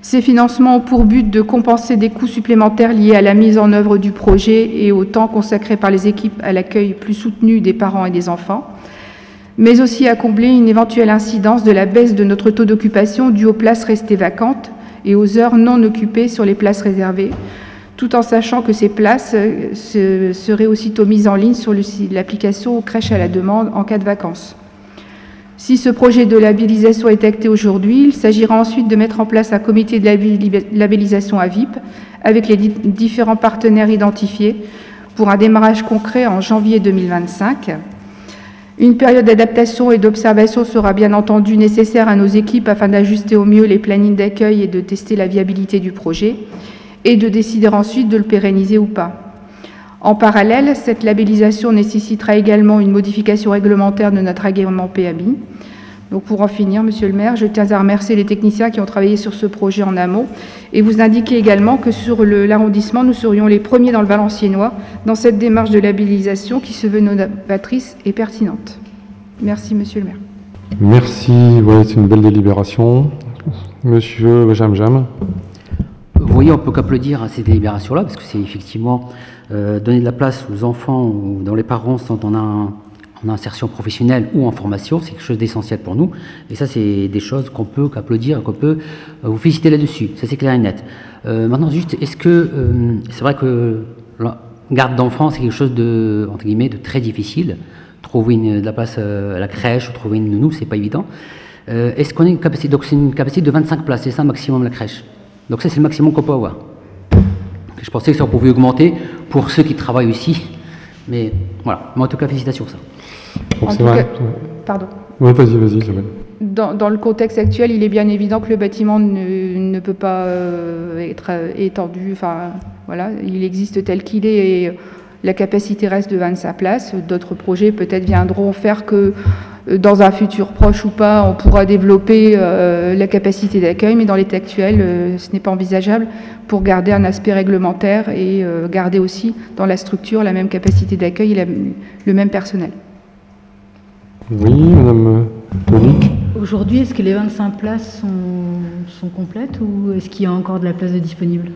Ces financements ont pour but de compenser des coûts supplémentaires liés à la mise en œuvre du projet et au temps consacré par les équipes à l'accueil plus soutenu des parents et des enfants, mais aussi à combler une éventuelle incidence de la baisse de notre taux d'occupation due aux places restées vacantes et aux heures non occupées sur les places réservées, tout en sachant que ces places seraient aussitôt mises en ligne sur l'application Crèche à la demande en cas de vacances. Si ce projet de labellisation est acté aujourd'hui, il s'agira ensuite de mettre en place un comité de labellisation à VIP avec les différents partenaires identifiés pour un démarrage concret en janvier 2025. Une période d'adaptation et d'observation sera bien entendu nécessaire à nos équipes afin d'ajuster au mieux les plannings d'accueil et de tester la viabilité du projet et de décider ensuite de le pérenniser ou pas. En parallèle, cette labellisation nécessitera également une modification réglementaire de notre agrément PABI. Donc pour en finir, Monsieur le maire, je tiens à remercier les techniciens qui ont travaillé sur ce projet en amont et vous indiquer également que sur l'arrondissement, nous serions les premiers dans le Valenciennois dans cette démarche de labellisation qui se veut novatrice et pertinente. Merci, Monsieur le maire.
Merci, ouais, c'est une belle délibération. Monsieur Jamjam.
Vous voyez, on ne peut qu'applaudir à ces délibérations-là, parce que c'est effectivement donner de la place aux enfants ou dont les parents sont en insertion professionnelle ou en formation, c'est quelque chose d'essentiel pour nous. Et ça, c'est des choses qu'on peut qu'applaudir, qu'on peut vous féliciter là-dessus. Ça, c'est clair et net. Maintenant, juste, est-ce que c'est vrai que la garde d'enfants, c'est quelque chose de, entre guillemets, de très difficile. Trouver de la place à la crèche ou trouver une nounou, c'est pas évident. Est-ce qu'on a une capacité, donc c'est une capacité de 25 places, c'est ça maximum la crèche. Donc ça, c'est le maximum qu'on peut avoir. Je pensais que ça pouvait augmenter pour ceux qui travaillent aussi. Mais voilà, mais en tout cas, félicitations pour ça.
En tout cas, pardon.
Oui, vas-y, Isabelle.
Dans le contexte actuel, il est bien évident que le bâtiment ne peut pas être étendu. Enfin, voilà, il existe tel qu'il est La capacité reste de 25 places. D'autres projets peut-être viendront faire que dans un futur proche ou pas, on pourra développer la capacité d'accueil, mais dans l'état actuel, ce n'est pas envisageable pour garder un aspect réglementaire et garder aussi dans la structure la même capacité d'accueil et le même personnel.
Oui, Madame Tonique.
Aujourd'hui, est-ce que les 25 places sont complètes ou est-ce qu'il y a encore de la place de disponible?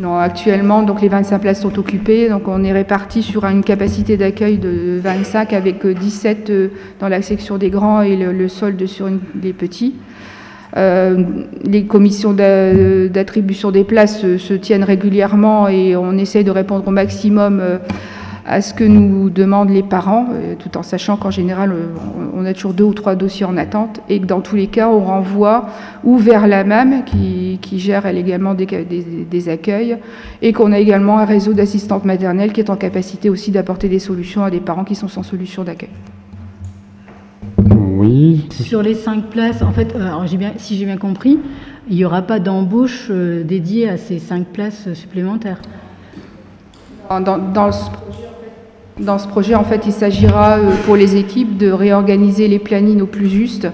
Non, actuellement, donc les 25 places sont occupées. Donc on est réparti sur une capacité d'accueil de 25 avec 17 dans la section des grands et le solde sur les petits. Les commissions d'attribution des places se tiennent régulièrement et on essaie de répondre au maximum à ce que nous demandent les parents, tout en sachant qu'en général, on a toujours 2 ou 3 dossiers en attente et que dans tous les cas, on renvoie ou vers la MAM qui gère elle également des accueils et qu'on a également un réseau d'assistantes maternelles qui est en capacité aussi d'apporter des solutions à des parents qui sont sans solution d'accueil.
Oui.
Sur les 5 places, en fait, alors si j'ai bien compris, il n'y aura pas d'embauche dédiée à ces 5 places supplémentaires.
Dans ce projet, en fait, il s'agira pour les équipes de réorganiser les plannings au plus juste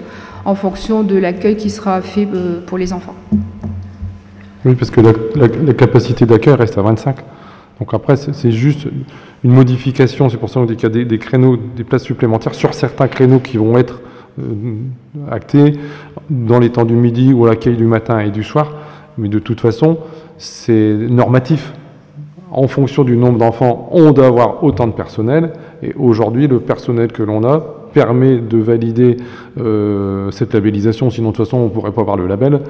en fonction de l'accueil qui sera fait pour les enfants.
Oui, parce que la capacité d'accueil reste à 25. Donc après, c'est juste une modification. C'est pour ça qu'on dit qu'il y a des créneaux, des places supplémentaires sur certains créneaux qui vont être actés dans les temps du midi ou à l'accueil du matin et du soir. Mais de toute façon, c'est normatif. En fonction du nombre d'enfants, on doit avoir autant de personnel. Et aujourd'hui, le personnel que l'on a permet de valider cette labellisation. Sinon, de toute façon, on ne pourrait pas avoir le label.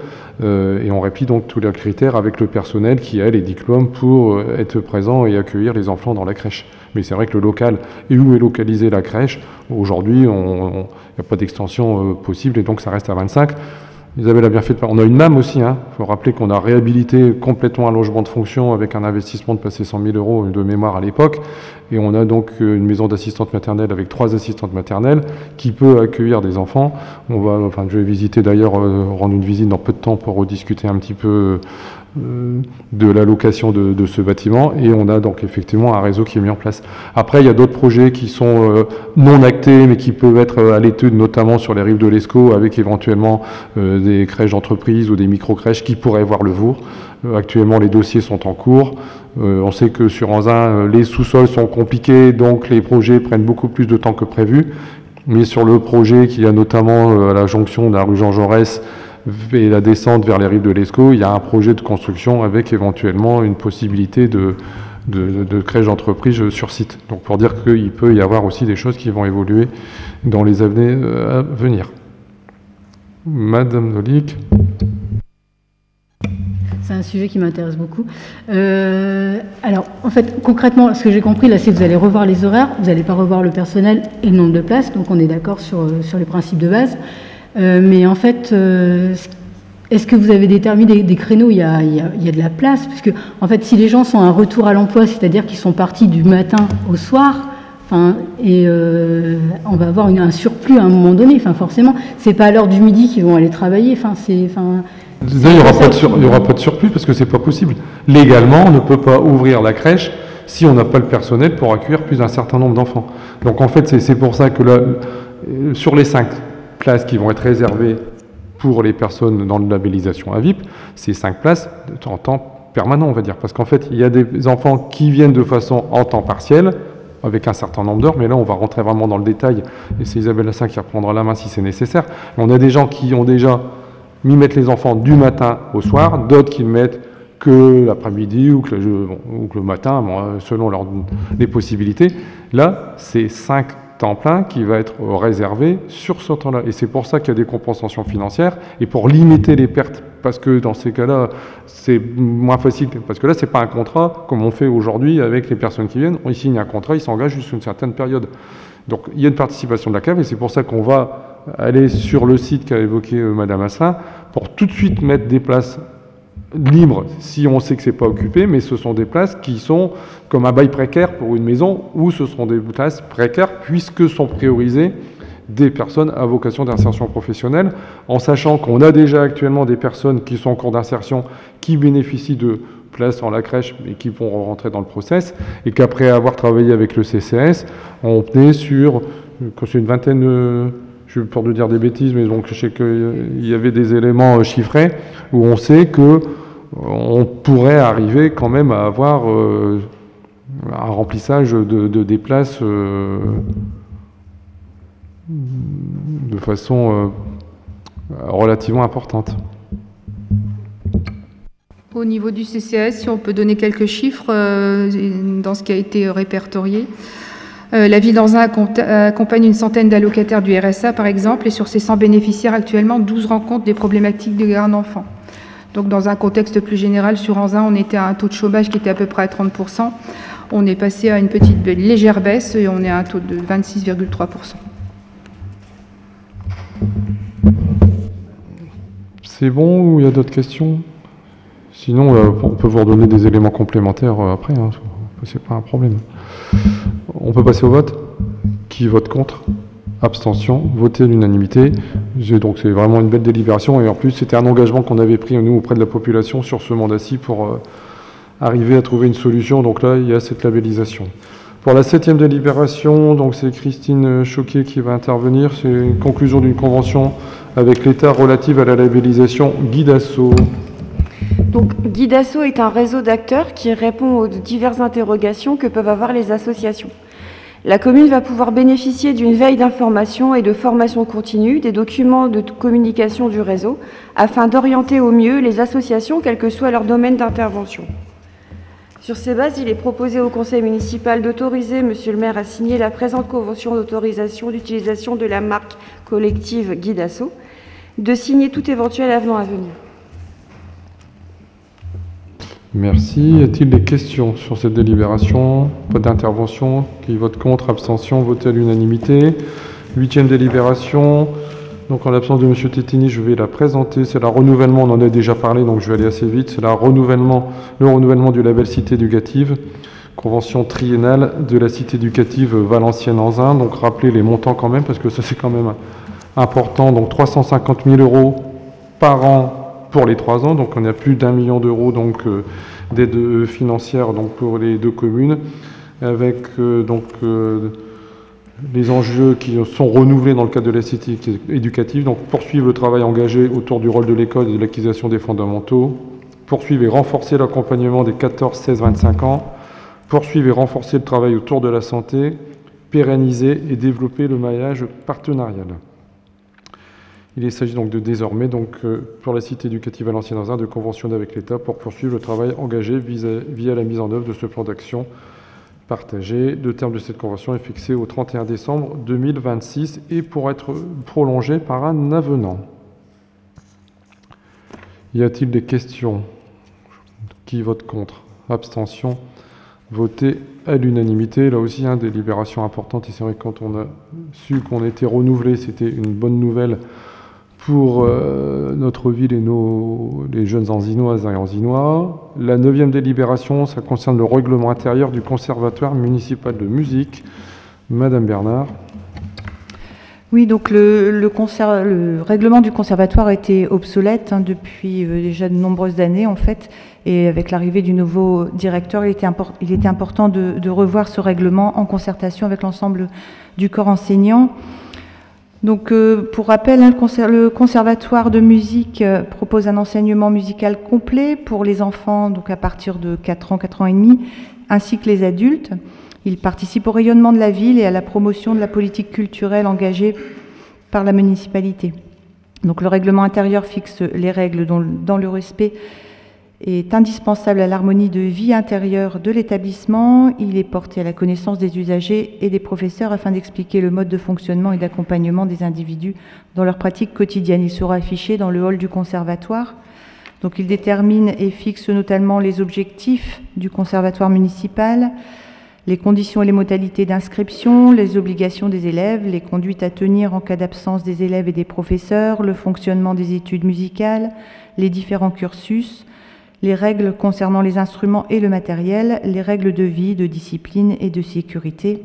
Et on remplit donc tous les critères avec le personnel qui a les diplômes pour être présent et accueillir les enfants dans la crèche. Mais c'est vrai que le local, et où est localisée la crèche, aujourd'hui, il n'y a pas d'extension possible et donc ça reste à 25. Isabelle a bien fait de parler. On a une MAM aussi. Il faut rappeler qu'on a réhabilité complètement un logement de fonction avec un investissement de passer 100 000 € de mémoire à l'époque. Et on a donc une maison d'assistante maternelle avec 3 assistantes maternelles qui peut accueillir des enfants. Je vais visiter d'ailleurs, rendre une visite dans peu de temps pour rediscuter un petit peu de la location de ce bâtiment. Et on a donc effectivement un réseau qui est mis en place. Après, il y a d'autres projets qui sont non actés, mais qui peuvent être à l'étude, notamment sur les rives de l'Escaut, avec éventuellement des crèches d'entreprise ou des micro-crèches qui pourraient voir le jour. Actuellement, les dossiers sont en cours. On sait que sur Anzin, les sous-sols sont compliqués, donc les projets prennent beaucoup plus de temps que prévu. Mais sur le projet qu'il y a notamment à la jonction de la rue Jean Jaurès et la descente vers les rives de l'Escaut, il y a un projet de construction avec éventuellement une possibilité de crèche d'entreprise sur site. Donc pour dire qu'il peut y avoir aussi des choses qui vont évoluer dans les années à venir. Madame Nolic.
C'est un sujet qui m'intéresse beaucoup. Alors, en fait, concrètement, ce que j'ai compris, là, c'est que vous allez revoir les horaires, vous n'allez pas revoir le personnel et le nombre de places, donc on est d'accord sur les principes de base. Mais en fait, est-ce que vous avez déterminé des créneaux où il y a de la place? Parce que, en fait, si les gens sont à un retour à l'emploi, c'est-à-dire qu'ils sont partis du matin au soir, on va avoir un surplus à un moment donné. Forcément, c'est pas à l'heure du midi qu'ils vont aller travailler.
Il n'y aura pas de surplus parce que c'est pas possible. Légalement, on ne peut pas ouvrir la crèche si on n'a pas le personnel pour accueillir plus d'un certain nombre d'enfants. Donc en fait, c'est pour ça que là, sur les 5 places qui vont être réservées pour les personnes dans la labellisation à VIP, c'est 5 places en temps permanent, on va dire. Parce qu'en fait, il y a des enfants qui viennent de façon en temps partiel, avec un certain nombre d'heures, mais là on va rentrer vraiment dans le détail, et c'est Isabelle Lassin qui reprendra la main si c'est nécessaire. Mais on a des gens qui ont déjà mettre les enfants du matin au soir, d'autres qui le mettent que l'après-midi ou que le matin, selon les possibilités. Là, c'est 5 temps plein qui va être réservé sur ce temps-là. Et c'est pour ça qu'il y a des compensations financières et pour limiter les pertes. Parce que dans ces cas-là, c'est moins facile. Parce que là, c'est pas un contrat comme on fait aujourd'hui avec les personnes qui viennent. Ils signent un contrat, ils s'engagent jusqu'à une certaine période. Donc, il y a une participation de la CAF et c'est pour ça qu'on va aller sur le site qu'a évoqué Madame Asselin pour tout de suite mettre des places libres si on sait que c'est pas occupé, mais ce sont des places qui sont comme un bail précaire pour une maison où ce seront des places précaires puisque sont priorisées des personnes à vocation d'insertion professionnelle, en sachant qu'on a déjà actuellement des personnes qui sont en cours d'insertion qui bénéficient de places dans la crèche et qui vont rentrer dans le process, et qu'après avoir travaillé avec le CCAS, on est sur, quand c'est une vingtaine, je vais pas de dire des bêtises, mais donc je sais qu'il y avait des éléments chiffrés où on sait que on pourrait arriver quand même à avoir un remplissage des places de façon relativement importante.
Au niveau du CCAS, si on peut donner quelques chiffres dans ce qui a été répertorié. La ville d'Anzin accompagne une centaine d'allocataires du RSA, par exemple, et sur ces 100 bénéficiaires actuellement, 12 rencontrent des problématiques de garde d'enfants. Donc dans un contexte plus général, sur Anzin, on était à un taux de chômage qui était à peu près à 30%. On est passé à une petite légère baisse et on est à un taux de 26,3%.
C'est bon ou il y a d'autres questions? Sinon, on peut vous redonner des éléments complémentaires après, hein, c'est pas un problème. On peut passer au vote. Qui vote contre? Abstention, voté à l'unanimité. Donc c'est vraiment une belle délibération et en plus c'était un engagement qu'on avait pris nous auprès de la population sur ce mandat-ci pour arriver à trouver une solution. Donc là, il y a cette labellisation. Pour la 7e délibération, donc c'est Christine Choquet qui va intervenir. C'est une conclusion d'une convention avec l'État relative à la labellisation Guidasso.
Donc, Guidasso est un réseau d'acteurs qui répond aux diverses interrogations que peuvent avoir les associations. La commune va pouvoir bénéficier d'une veille d'information et de formation continue des documents de communication du réseau afin d'orienter au mieux les associations, quel que soit leur domaine d'intervention. Sur ces bases, il est proposé au conseil municipal d'autoriser Monsieur le maire à signer la présente convention d'autorisation d'utilisation de la marque collective Guidasso, de signer tout éventuel avenant à venir.
Merci. Y a-t-il des questions sur cette délibération? Pas d'intervention. Qui vote contre? Abstention. Voté à l'unanimité. 8e délibération. Donc en l'absence de M. Tétini, je vais la présenter. C'est le renouvellement, on en a déjà parlé, donc je vais aller assez vite. C'est le renouvellement du label Cité éducative. Convention triennale de la Cité éducative Valenciennes-Anzin. Donc rappelez les montants quand même, parce que ça c'est quand même important. Donc 350 000 € par an pour les 3 ans, donc on a plus d'1 million d'euros d'aide financière donc pour les 2 communes, avec les enjeux qui sont renouvelés dans le cadre de la cité éducative, donc poursuivre le travail engagé autour du rôle de l'école et de l'acquisition des fondamentaux, poursuivre et renforcer l'accompagnement des 14, 16, 25 ans, poursuivre et renforcer le travail autour de la santé, pérenniser et développer le maillage partenarial. Il s'agit donc de désormais, pour la cité éducative Valenciennes-Anzin, de conventionner avec l'État pour poursuivre le travail engagé via la mise en œuvre de ce plan d'action partagé. Le terme de cette convention est fixé au 31 décembre 2026 et pour être prolongé par un avenant. Y a-t-il des questions? Qui vote contre? Abstention? Voté à l'unanimité. Là aussi, délibération importante. Et c'est vrai que quand on a su qu'on était renouvelé, c'était une bonne nouvelle pour notre ville et les jeunes Anzinoises et Anzinois. La 9e délibération, ça concerne le règlement intérieur du Conservatoire municipal de musique. Madame Bernard.
Oui, donc le règlement du conservatoire était obsolète depuis déjà de nombreuses années en fait, et avec l'arrivée du nouveau directeur, il était important de revoir ce règlement en concertation avec l'ensemble du corps enseignant. Donc, pour rappel, le conservatoire de musique propose un enseignement musical complet pour les enfants, donc à partir de 4 ans, 4 ans et demi, ainsi que les adultes. Il participe au rayonnement de la ville et à la promotion de la politique culturelle engagée par la municipalité. Donc, le règlement intérieur fixe les règles dont le respect est indispensable à l'harmonie de vie intérieure de l'établissement. Il est porté à la connaissance des usagers et des professeurs afin d'expliquer le mode de fonctionnement et d'accompagnement des individus dans leur pratique quotidienne. Il sera affiché dans le hall du conservatoire. Donc il détermine et fixe notamment les objectifs du conservatoire municipal, les conditions et les modalités d'inscription, les obligations des élèves, les conduites à tenir en cas d'absence des élèves et des professeurs, le fonctionnement des études musicales, les différents cursus, les règles concernant les instruments et le matériel, les règles de vie, de discipline et de sécurité.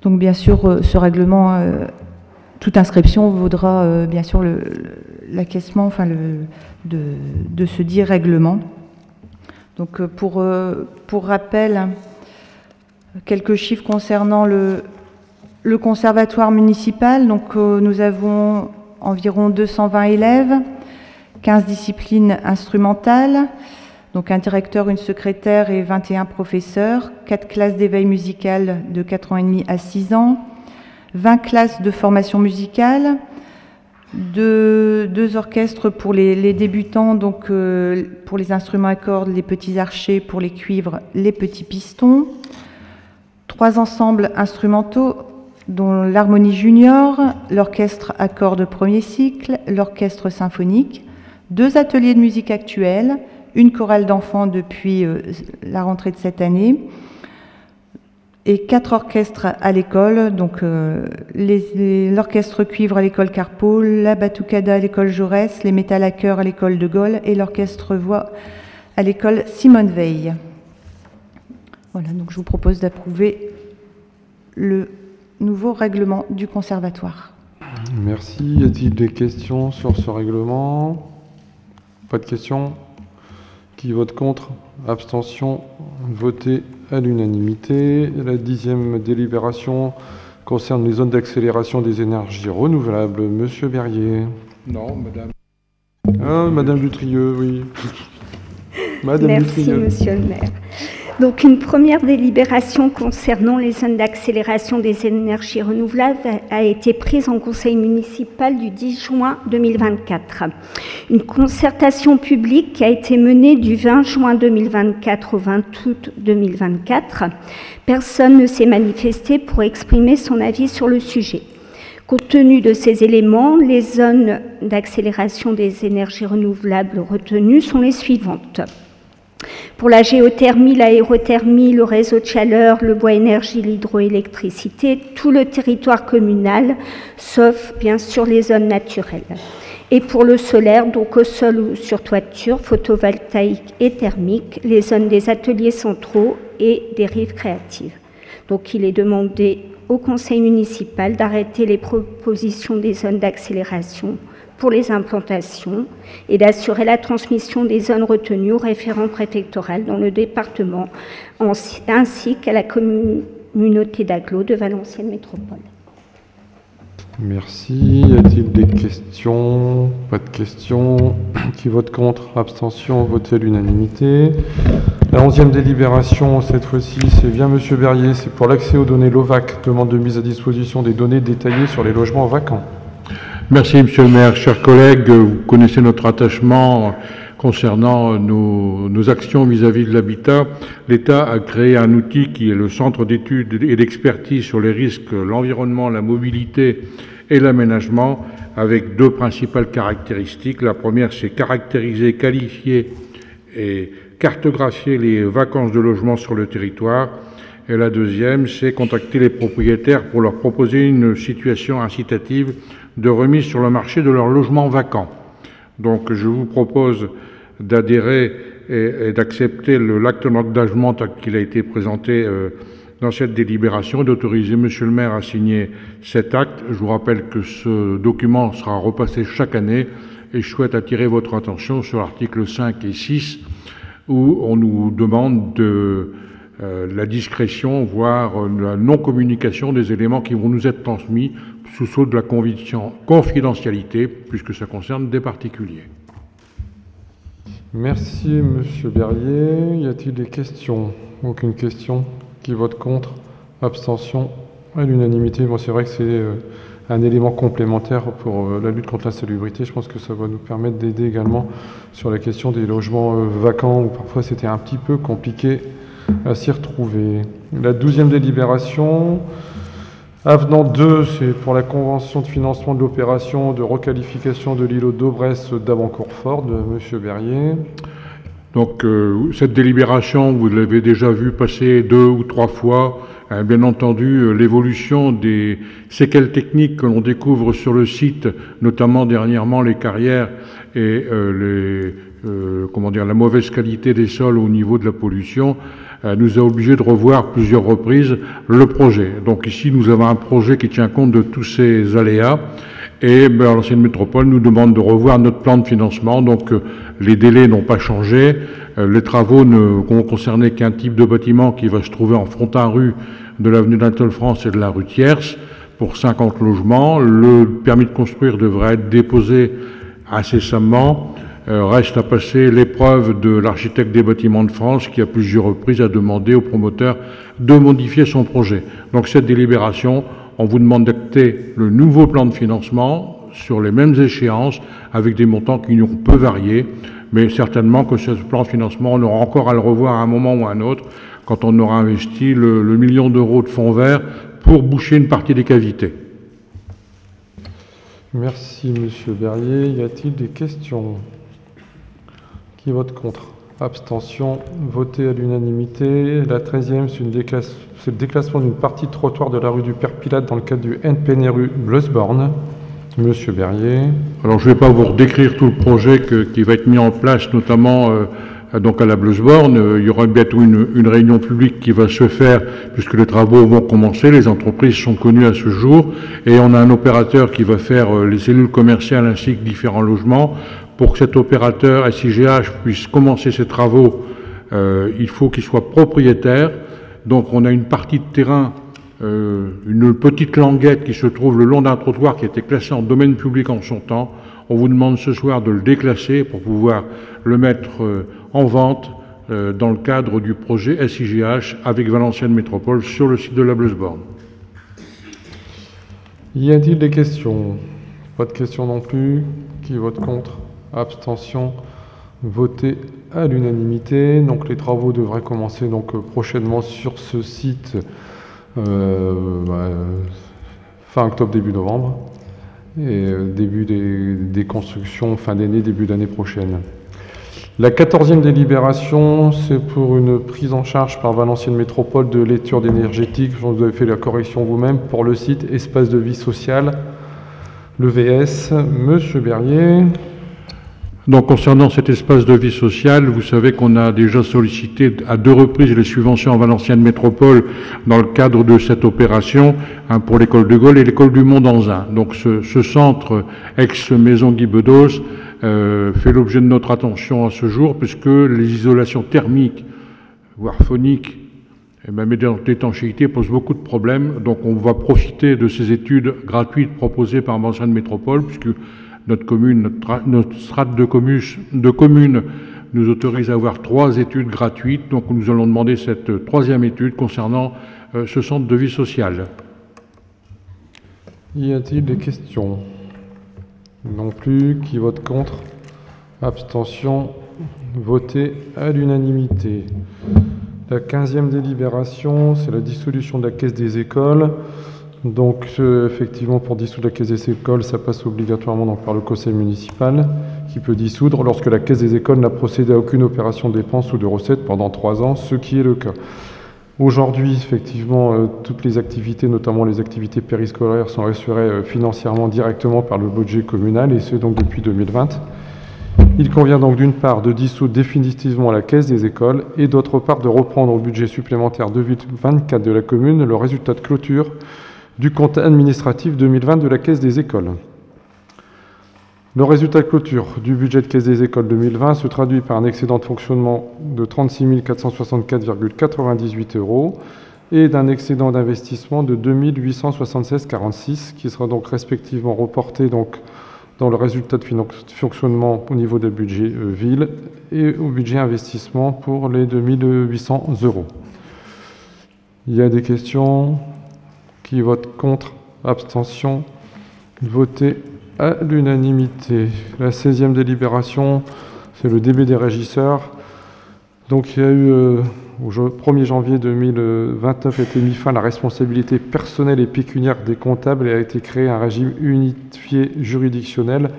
Donc bien sûr, ce règlement, toute inscription vaudra bien sûr l'acquiescement de ce dit règlement. Donc pour rappel, quelques chiffres concernant le conservatoire municipal. Donc nous avons environ 220 élèves, 15 disciplines instrumentales, donc un directeur, une secrétaire et 21 professeurs, 4 classes d'éveil musical de 4 ans et demi à 6 ans, 20 classes de formation musicale, 2 orchestres pour les débutants, donc pour les instruments à cordes, les petits archers, pour les cuivres, les petits pistons, 3 ensembles instrumentaux, dont l'harmonie junior, l'orchestre à cordes premier cycle, l'orchestre symphonique, 2 ateliers de musique actuelle, une chorale d'enfants depuis la rentrée de cette année, et 4 orchestres à l'école, donc l'orchestre cuivre à l'école Carpeau, la batucada à l'école Jaurès, les métal à chœur à l'école de Gaulle et l'orchestre voix à l'école Simone Veil. Voilà, donc je vous propose d'approuver le nouveau règlement du conservatoire.
Merci. Y a-t-il des questions sur ce règlement? Pas de questions? Qui vote contre? Abstention? Voté à l'unanimité. La 10e délibération concerne les zones d'accélération des énergies renouvelables. Monsieur Berrier.
Non, madame.
Ah, madame Dutrieux, oui. Madame
Merci,
Dutrieux.
monsieur le maire. Donc, une première délibération concernant les zones d'accélération des énergies renouvelables a été prise en conseil municipal du 10 juin 2024. Une concertation publique qui a été menée du 20 juin 2024 au 20 août 2024. Personne ne s'est manifesté pour exprimer son avis sur le sujet. Compte tenu de ces éléments, les zones d'accélération des énergies renouvelables retenues sont les suivantes. Pour la géothermie, l'aérothermie, le réseau de chaleur, le bois énergie, l'hydroélectricité, tout le territoire communal, sauf bien sûr les zones naturelles. Et pour le solaire, donc au sol ou sur toiture, photovoltaïque et thermique, les zones des ateliers centraux et des rives créatives. Donc il est demandé au conseil municipal d'arrêter les propositions des zones d'accélération pour les implantations et d'assurer la transmission des zones retenues au référent préfectoral dans le département ainsi qu'à la communauté d'agglo de Valenciennes Métropole.
Merci. Y a-t-il des questions? Pas de questions. Qui vote contre? Abstention? Voté à l'unanimité. La 11e délibération, cette fois-ci, c'est bien monsieur Berrier. C'est pour l'accès aux données LOVAC. Demande de mise à disposition des données détaillées sur les logements vacants.
Merci, monsieur le maire. Chers collègues, vous connaissez notre attachement concernant nos actions vis-à-vis de l'habitat. L'État a créé un outil qui est le Centre d'études et d'expertise sur les risques, l'environnement, la mobilité et l'aménagement, avec 2 principales caractéristiques. La première, c'est caractériser, qualifier et cartographier les vacances de logements sur le territoire. Et la deuxième, c'est contacter les propriétaires pour leur proposer une situation incitative de remise sur le marché de leurs logements vacants. Donc je vous propose d'adhérer et d'accepter l'acte d'engagement tel qu'il a été présenté dans cette délibération et d'autoriser monsieur le maire à signer cet acte. Je vous rappelle que ce document sera repassé chaque année et je souhaite attirer votre attention sur l'article 5 et 6 où on nous demande de la discrétion, voire la non-communication des éléments qui vont nous être transmis sous sceau de la confidentialité, puisque ça concerne des particuliers.
Merci, monsieur Berrier. Y a-t-il des questions? Aucune question. Qui vote contre? Abstention? À l'unanimité. Bon, c'est vrai que c'est un élément complémentaire pour la lutte contre l'insalubrité. Je pense que ça va nous permettre d'aider également sur la question des logements vacants, où parfois c'était un petit peu compliqué à s'y retrouver. La 12e délibération, avenant 2, c'est pour la convention de financement de l'opération de requalification de l'îlot d'Aubresse d'Abancourt-Fort de M. Berrier.
Donc cette délibération, vous l'avez déjà vu passer 2 ou 3 fois. Bien entendu, l'évolution des séquelles techniques que l'on découvre sur le site, notamment dernièrement les carrières et la mauvaise qualité des sols au niveau de la pollution, nous a obligés de revoir plusieurs reprises le projet. Donc ici, nous avons un projet qui tient compte de tous ces aléas Et l'ancienne métropole nous demande de revoir notre plan de financement. Donc les délais n'ont pas changé. Les travaux ne vont concerner qu'un type de bâtiment qui va se trouver en frontin-rue de l'avenue d'Anatole-France et de la rue Thiers pour 50 logements. Le permis de construire devrait être déposé incessamment. Reste à passer l'épreuve de l'architecte des bâtiments de France qui à plusieurs reprises a demandé au promoteur de modifier son projet. Donc cette délibération, on vous demande d'acter le nouveau plan de financement sur les mêmes échéances avec des montants qui n'ont peu varié, mais certainement que ce plan de financement, on aura encore à le revoir à un moment ou à un autre quand on aura investi le million d'euros de fonds verts pour boucher une partie des cavités.
Merci Monsieur Berlier. Y a-t-il des questions? Qui vote contre? Abstention. Voté à l'unanimité. La 13e, c'est le déclassement d'une partie de trottoir de la rue du Père Pilate dans le cadre du NPNRU Bleusborn. Monsieur Berlier.
Alors je ne vais pas vous redécrire tout le projet qui va être mis en place, notamment donc à la Bleusborn. Il y aura bientôt une réunion publique qui va se faire puisque les travaux vont commencer. Les entreprises sont connues à ce jour et on a un opérateur qui va faire les cellules commerciales ainsi que différents logements. Pour que cet opérateur SIGH puisse commencer ses travaux, il faut qu'il soit propriétaire. Donc on a une partie de terrain, une petite languette qui se trouve le long d'un trottoir qui a été classé en domaine public en son temps. On vous demande ce soir de le déclasser pour pouvoir le mettre en vente dans le cadre du projet SIGH avec Valenciennes Métropole sur le site de la Bleusborn.
Y a-t-il des questions? Pas de questions non plus. Qui vote contre? Abstention. Voté à l'unanimité. Donc les travaux devraient commencer donc prochainement sur ce site fin octobre, début novembre. Et début des constructions fin d'année, début d'année prochaine. La 14e délibération, c'est pour une prise en charge par Valenciennes Métropole de l'étude énergétique. Vous avez fait la correction vous-même pour le site Espace de vie sociale, le VS. Monsieur Berlier.
Donc concernant cet espace de vie sociale, vous savez qu'on a déjà sollicité à 2 reprises les subventions en Valenciennes Métropole dans le cadre de cette opération pour l'école de Gaulle et l'école du Mont-d'Anzin. Donc ce centre ex-maison Guy Bedos fait l'objet de notre attention à ce jour puisque les isolations thermiques, voire phoniques, et même d'étanchéité posent beaucoup de problèmes. Donc on va profiter de ces études gratuites proposées par Valenciennes Métropole puisque notre commune, notre strate de communes nous autorise à avoir 3 études gratuites. Donc nous allons demander cette 3e étude concernant ce centre de vie sociale.
Y a-t-il des questions? Non plus. Qui vote contre? Abstention. Voté à l'unanimité. La 15e délibération, c'est la dissolution de la caisse des écoles. Donc, effectivement, pour dissoudre la caisse des écoles, ça passe obligatoirement donc, par le conseil municipal qui peut dissoudre lorsque la caisse des écoles n'a procédé à aucune opération de dépenses ou de recettes pendant 3 ans, ce qui est le cas. Aujourd'hui, effectivement, toutes les activités, notamment les activités périscolaires, sont assurées financièrement directement par le budget communal, et ce donc depuis 2020. Il convient donc d'une part de dissoudre définitivement la caisse des écoles et d'autre part de reprendre au budget supplémentaire 2024 de la commune le résultat de clôture du compte administratif 2020 de la caisse des écoles. Le résultat de clôture du budget de caisse des écoles 2020 se traduit par un excédent de fonctionnement de 36 464,98 € et d'un excédent d'investissement de 2 876,46 qui sera donc respectivement reporté donc dans le résultat de fonctionnement au niveau du budget ville et au budget investissement pour les 2 800 €. Il y a des questions? Qui vote contre? Abstention? Voté à l'unanimité. La 16e délibération, c'est le DB des régisseurs. Donc il y a eu, au 1er janvier 2029, a été mis fin à la responsabilité personnelle et pécuniaire des comptables et a été créé un régime unifié juridictionnel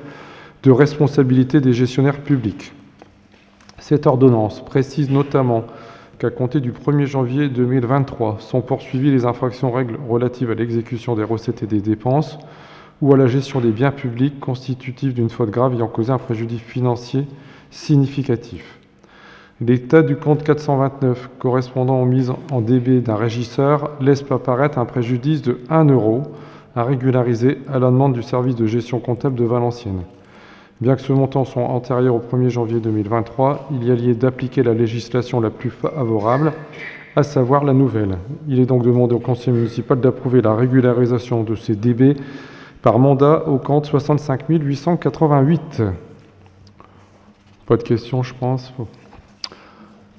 de responsabilité des gestionnaires publics. Cette ordonnance précise notamment qu'à compter du 1er janvier 2023 sont poursuivies les infractions aux règles relatives à l'exécution des recettes et des dépenses ou à la gestion des biens publics constitutifs d'une faute grave ayant causé un préjudice financier significatif. L'état du compte 429 correspondant aux mises en DB d'un régisseur laisse apparaître un préjudice de 1 € à régulariser à la demande du service de gestion comptable de Valenciennes. Bien que ce montant soit antérieur au 1er janvier 2023, il y a lieu d'appliquer la législation la plus favorable, à savoir la nouvelle. Il est donc demandé au conseil municipal d'approuver la régularisation de ces DB par mandat au compte 65 888. Pas de questions, je pense.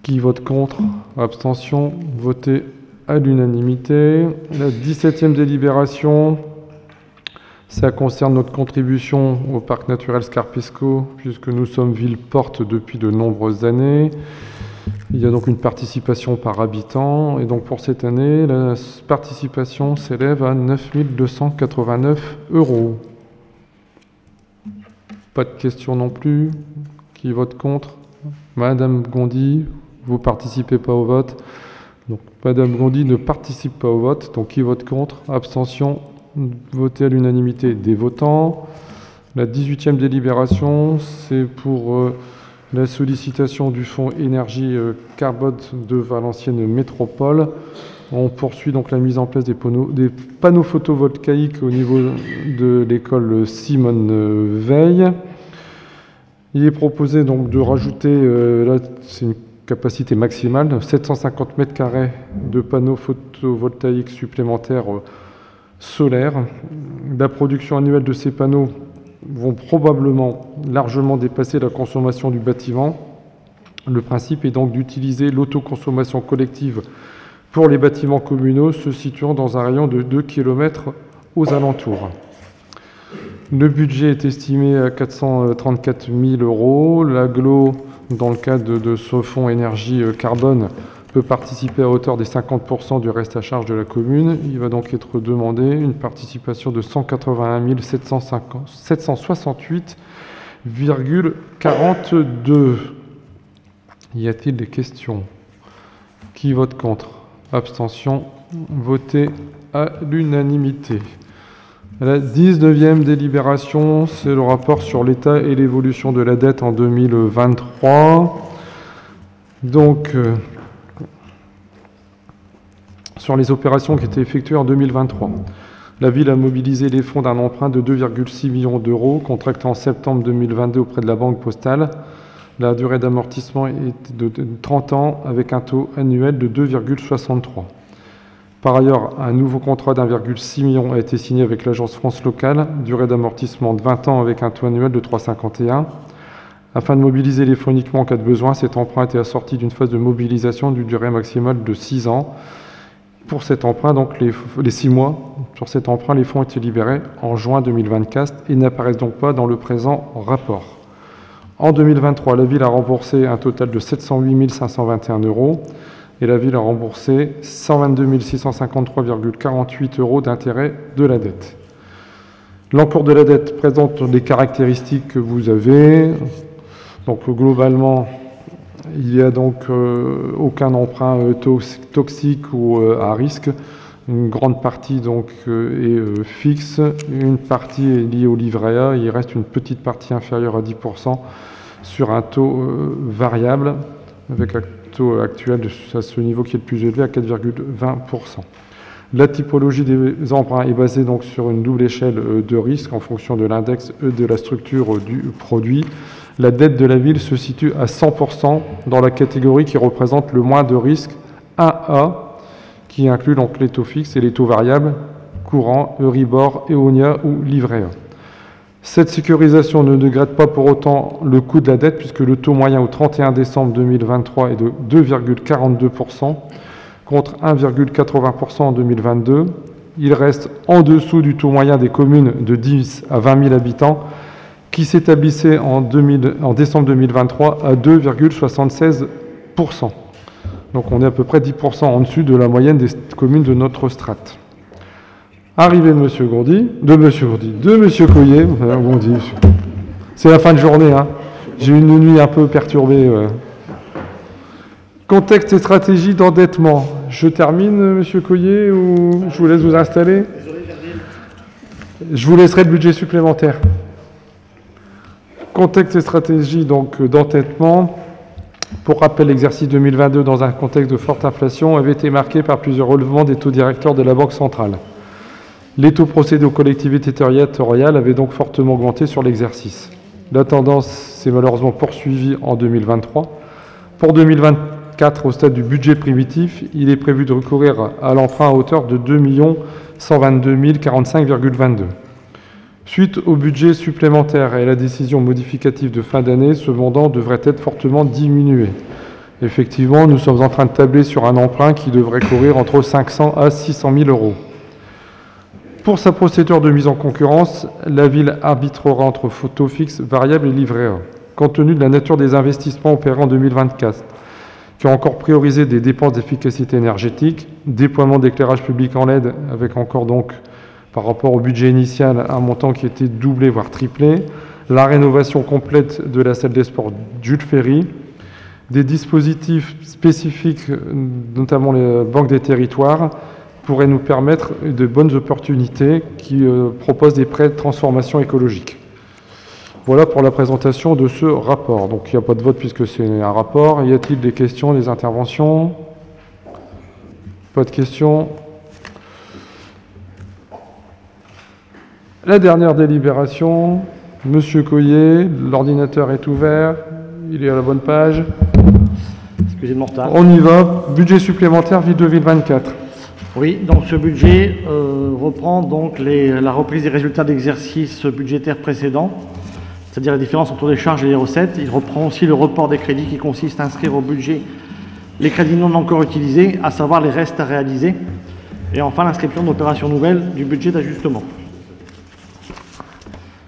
Qui vote contre? Abstention? Voté à l'unanimité. La 17e délibération, ça concerne notre contribution au parc naturel Scarpesco, puisque nous sommes ville-porte depuis de nombreuses années. Il y a donc une participation par habitant, et donc pour cette année, la participation s'élève à 9 289 €. Pas de questions non plus. Qui vote contre? Madame Gondy, vous participez pas au vote. Donc Madame Gondy ne participe pas au vote. Donc qui vote contre? Abstention. Voté à l'unanimité des votants. La 18e délibération, c'est pour la sollicitation du fonds énergie carbone de Valenciennes Métropole. On poursuit donc la mise en place des panneaux photovoltaïques au niveau de l'école Simone Veil. Il est proposé donc de rajouter, là c'est une capacité maximale, 750 m² de panneaux photovoltaïques supplémentaires solaires. La production annuelle de ces panneaux vont probablement largement dépasser la consommation du bâtiment. Le principe est donc d'utiliser l'autoconsommation collective pour les bâtiments communaux se situant dans un rayon de 2 km aux alentours. Le budget est estimé à 434 000 €. L'AGLO, dans le cadre de ce fonds énergie carbone, peut participer à hauteur des 50% du reste à charge de la commune. Il va donc être demandé une participation de 181 768,42. Y a-t-il des questions? Qui vote contre? Abstention. Voté à l'unanimité. La 19e délibération, c'est le rapport sur l'état et l'évolution de la dette en 2023. Donc, sur les opérations qui étaient effectuées en 2023. La ville a mobilisé les fonds d'un emprunt de 2,6 millions d'euros, contracté en septembre 2022 auprès de la Banque Postale. La durée d'amortissement est de 30 ans avec un taux annuel de 2,63. Par ailleurs, un nouveau contrat d'1,6 million a été signé avec l'Agence France Locale, durée d'amortissement de 20 ans avec un taux annuel de 3,51. Afin de mobiliser les fonds uniquement en cas de besoin, cet emprunt a été assorti d'une phase de mobilisation d'une durée maximale de 6 ans. Pour cet emprunt, donc les 6 mois, sur cet emprunt, les fonds ont été libérés en juin 2024 et n'apparaissent donc pas dans le présent rapport. En 2023, la ville a remboursé un total de 708 521 € et la ville a remboursé 122 653,48 € d'intérêt de la dette. L'encours de la dette présente les caractéristiques que vous avez. Donc globalement, il n'y a donc aucun emprunt toxique ou à risque. Une grande partie donc est fixe, une partie est liée au livret A, il reste une petite partie inférieure à 10% sur un taux variable, avec un taux actuel à ce niveau qui est le plus élevé à 4,20%. La typologie des emprunts est basée donc sur une double échelle de risque en fonction de l'index E de la structure du produit. La dette de la ville se situe à 100% dans la catégorie qui représente le moins de risque 1A, qui inclut donc les taux fixes et les taux variables, courant, Euribor, Eonia ou livret A. Cette sécurisation ne dégrade pas pour autant le coût de la dette, puisque le taux moyen au 31 décembre 2023 est de 2,42%, contre 1,80% en 2022. Il reste en dessous du taux moyen des communes de 10 à 20 000 habitants, qui s'établissait en décembre 2023 à 2,76%. Donc on est à peu près 10% en dessus de la moyenne des communes de notre strate. Arrivé de M. Coyer, c'est la fin de journée, hein. J'ai eu une nuit un peu perturbée. Contexte et stratégie d'endettement. Je termine, M. Coyer, ou je vous laisse vous installer? Je vous laisserai le budget supplémentaire. Contexte et stratégie donc d'endettement. Pour rappel, l'exercice 2022, dans un contexte de forte inflation, avait été marqué par plusieurs relèvements des taux directeurs de la Banque centrale. Les taux procédés aux collectivités territoriales avaient donc fortement augmenté sur l'exercice. La tendance s'est malheureusement poursuivie en 2023. Pour 2024, au stade du budget primitif, il est prévu de recourir à l'emprunt à hauteur de 2 122 045,22. Suite au budget supplémentaire et à la décision modificative de fin d'année, ce montant devrait être fortement diminué. Effectivement, nous sommes en train de tabler sur un emprunt qui devrait courir entre 500 à 600 000 euros. Pour sa procédure de mise en concurrence, la ville arbitrera entre taux fixe, variable et livret A. Compte tenu de la nature des investissements opérés en 2024, qui ont encore priorisé des dépenses d'efficacité énergétique, déploiement d'éclairage public en LED, avec encore donc, par rapport au budget initial, un montant qui était doublé, voire triplé, la rénovation complète de la salle des sports Jules Ferry, des dispositifs spécifiques, notamment les banques des territoires, pourraient nous permettre de bonnes opportunités qui proposent des prêts de transformation écologique. Voilà pour la présentation de ce rapport. Donc il n'y a pas de vote puisque c'est un rapport. Y a-t-il des questions, des interventions? Pas de questions. La dernière délibération, Monsieur Coyer, l'ordinateur est ouvert, il est à la bonne page.
Excusez mon retard.
On y va, budget supplémentaire ville 2024.
Oui, donc ce budget reprend donc la reprise des résultats d'exercice budgétaire précédent, c'est-à-dire la différence entre les charges et les recettes. Il reprend aussi le report des crédits qui consiste à inscrire au budget les crédits non encore utilisés, à savoir les restes à réaliser, et enfin l'inscription d'opérations nouvelles du budget d'ajustement.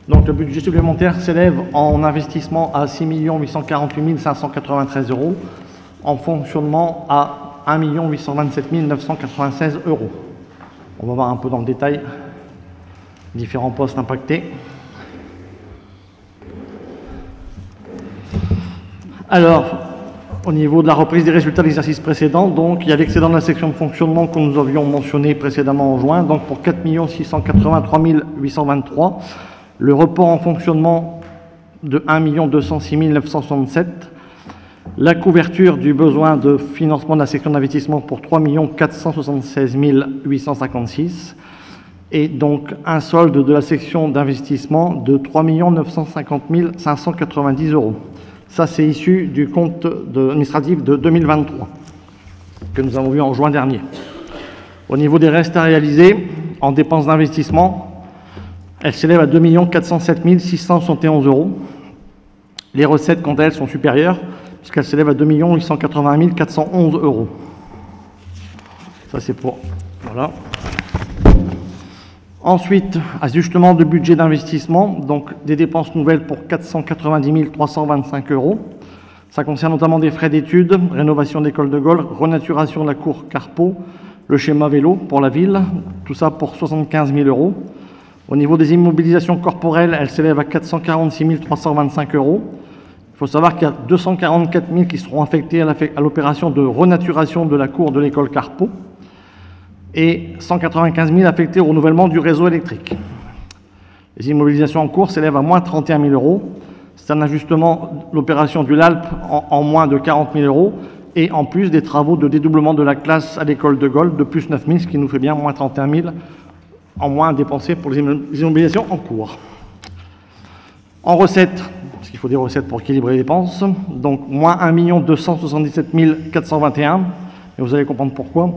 Donc le budget supplémentaire s'élève en investissement à 6 848 593 euros, en fonctionnement à 1 827 996 euros. On va voir un peu dans le détail différents postes impactés. Alors, au niveau de la reprise des résultats de l'exercice précédent, donc il y a l'excédent de la section de fonctionnement que nous avions mentionné précédemment en juin, donc pour 4 683 823, le report en fonctionnement de 1 206 967, la couverture du besoin de financement de la section d'investissement pour 3 476 856 et donc un solde de la section d'investissement de 3 950 590 euros. Ça, c'est issu du compte administratif de 2023 que nous avons vu en juin dernier. Au niveau des restes à réaliser en dépenses d'investissement, elles s'élèvent à 2 407 671 euros. Les recettes, quant à elles, sont supérieures, puisqu'elles s'élèvent à 2 880 411 euros. Ça, c'est pour... Voilà. Ensuite, ajustement de budget d'investissement, donc des dépenses nouvelles pour 490 325 euros. Ça concerne notamment des frais d'études, rénovation d'école de golf, renaturation de la cour Carpeau, le schéma vélo pour la ville, tout ça pour 75 000 euros. Au niveau des immobilisations corporelles, elles s'élèvent à 446 325 euros. Il faut savoir qu'il y a 244 000 qui seront affectés à l'opération de renaturation de la cour de l'école Carpeau et 195 000 affectés au renouvellement du réseau électrique. Les immobilisations en cours s'élèvent à moins 31 000 euros. C'est un ajustement, l'opération du LALP en moins de 40 000 euros et en plus des travaux de dédoublement de la classe à l'école de golf de plus 9 000, ce qui nous fait bien moins 31 000 en moins dépensés pour les immobilisations en cours. En recettes, parce qu'il faut des recettes pour équilibrer les dépenses, donc moins 1 277 421, et vous allez comprendre pourquoi.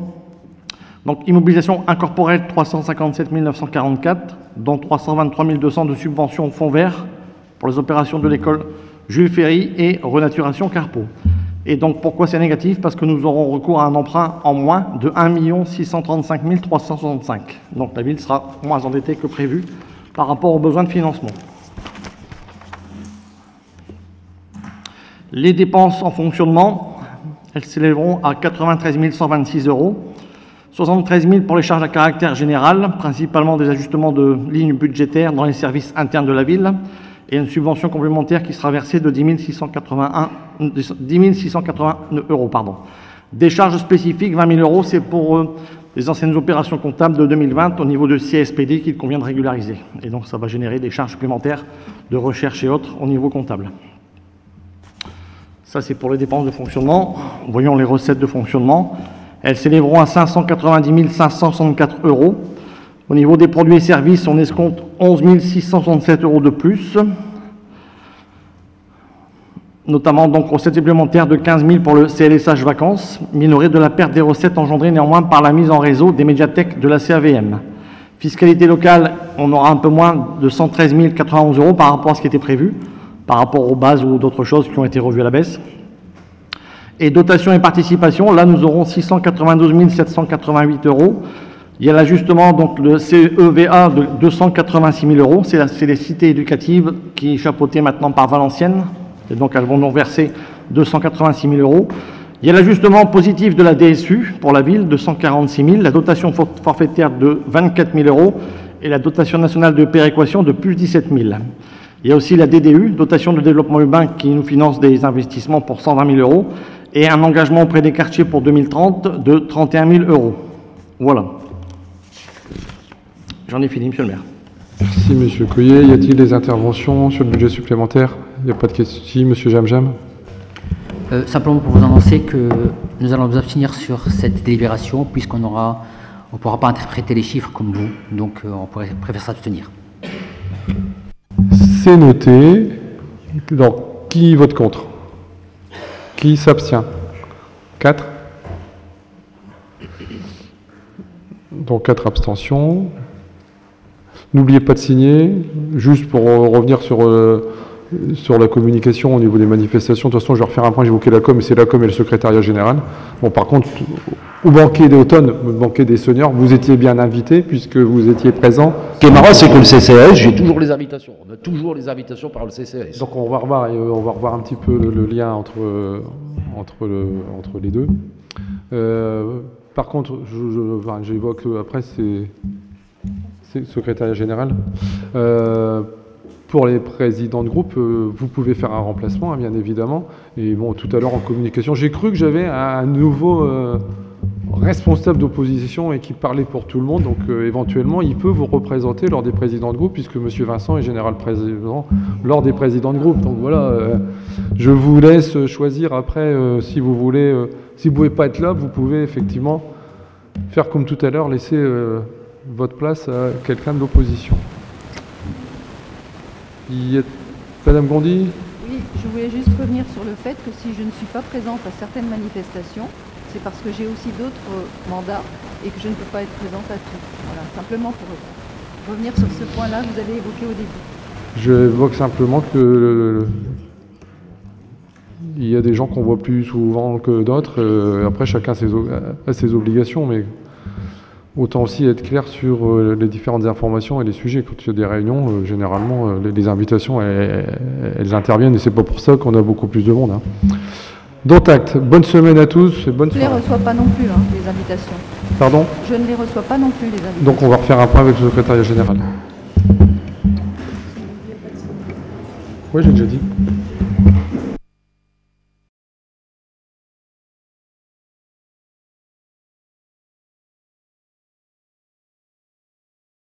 Donc immobilisation incorporelle 357 944, dont 323 200 de subventions au fonds vert pour les opérations de l'école Jules Ferry et renaturation Carpeau. Et donc pourquoi c'est négatif? Parce que nous aurons recours à un emprunt en moins de 1 635 365. Donc la ville sera moins endettée que prévu par rapport aux besoins de financement. Les dépenses en fonctionnement, elles s'élèveront à 93 126 euros. 73 000 pour les charges à caractère général, principalement des ajustements de lignes budgétaires dans les services internes de la ville, et une subvention complémentaire qui sera versée de 10 680 euros. Des charges spécifiques, 20 000 euros, c'est pour les anciennes opérations comptables de 2020 au niveau de CSPD qu'il convient de régulariser. Et donc ça va générer des charges supplémentaires de recherche et autres au niveau comptable. Ça, c'est pour les dépenses de fonctionnement. Voyons les recettes de fonctionnement. Elles s'élèveront à 590 564 euros. Au niveau des produits et services, on escompte 11 667 € de plus, notamment donc recettes supplémentaires de 15 000 pour le CLSH vacances, minorées de la perte des recettes engendrées néanmoins par la mise en réseau des médiathèques de la CAVM. Fiscalité locale, on aura un peu moins de 113 091 € par rapport à ce qui était prévu, par rapport aux bases ou d'autres choses qui ont été revues à la baisse. Et dotation et participation, là nous aurons 692 788 €. Il y a l'ajustement, donc le CEVA de 286 000 €, c'est les cités éducatives qui est chapeautée maintenant par Valenciennes, et donc elles vont nous verser 286 000 €. Il y a l'ajustement positif de la DSU pour la ville de 146 000, la dotation forfaitaire de 24 000 € et la dotation nationale de péréquation de plus 17 000. Il y a aussi la DDU, dotation de développement urbain, qui nous finance des investissements pour 120 000 € et un engagement auprès des quartiers pour 2030 de 31 000 €. Voilà. J'en ai fini, monsieur le maire.
Merci, monsieur Coyer. Y a-t-il des interventions sur le budget supplémentaire? Il n'y a pas de questions. Si, monsieur Jamjam.
Simplement pour vous annoncer que nous allons nous abstenir sur cette délibération puisqu'on ne pourra pas interpréter les chiffres comme vous, donc on préfère s'abstenir.
C'est noté. Donc, qui vote contre? Qui s'abstient? 4. Donc 4 abstentions. N'oubliez pas de signer. Juste pour revenir sur la communication au niveau des manifestations. De toute façon, je vais refaire un point, j'ai évoqué la com, mais c'est la com et le secrétariat général. Bon, par contre, au banquet d'automne, au banquet des seniors, vous étiez bien invités puisque vous étiez présents.
Ce qui est marrant, c'est que le CCAS, j'ai toujours les invitations. On a toujours les invitations par le CCAS.
Donc on va revoir un petit peu le lien entre les deux. Par contre, j'évoque après, c'est le secrétariat général. Pour les présidents de groupe, vous pouvez faire un remplacement, hein, bien évidemment. Et bon, tout à l'heure en communication, j'ai cru que j'avais un nouveau responsable d'opposition et qui parlait pour tout le monde. Donc éventuellement, il peut vous représenter lors des présidents de groupe, puisque M. Vincent est général président lors des présidents de groupe. Donc voilà, je vous laisse choisir après si vous voulez. Si vous ne pouvez pas être là, vous pouvez effectivement faire comme tout à l'heure, laisser votre place à quelqu'un de l'opposition. Madame Gondi?
Oui, je voulais juste revenir sur le fait que si je ne suis pas présente à certaines manifestations, c'est parce que j'ai aussi d'autres mandats et que je ne peux pas être présente à tout. Voilà, simplement pour revenir sur ce point-là que vous avez évoqué au début.
Je évoque simplement que il y a des gens qu'on voit plus souvent que d'autres. Après, chacun a ses obligations, mais autant aussi être clair sur les différentes informations et les sujets. Quand il y a des réunions, généralement, les invitations, elles interviennent, et c'est pas pour ça qu'on a beaucoup plus de monde. Hein. Dont acte. Bonne semaine à tous et bonne soirée.
Je ne les reçois pas non plus, hein, les invitations.
Pardon?
Je ne les reçois pas non plus, les invitations.
Donc on va refaire un point avec le secrétariat général. Oui, j'ai déjà dit.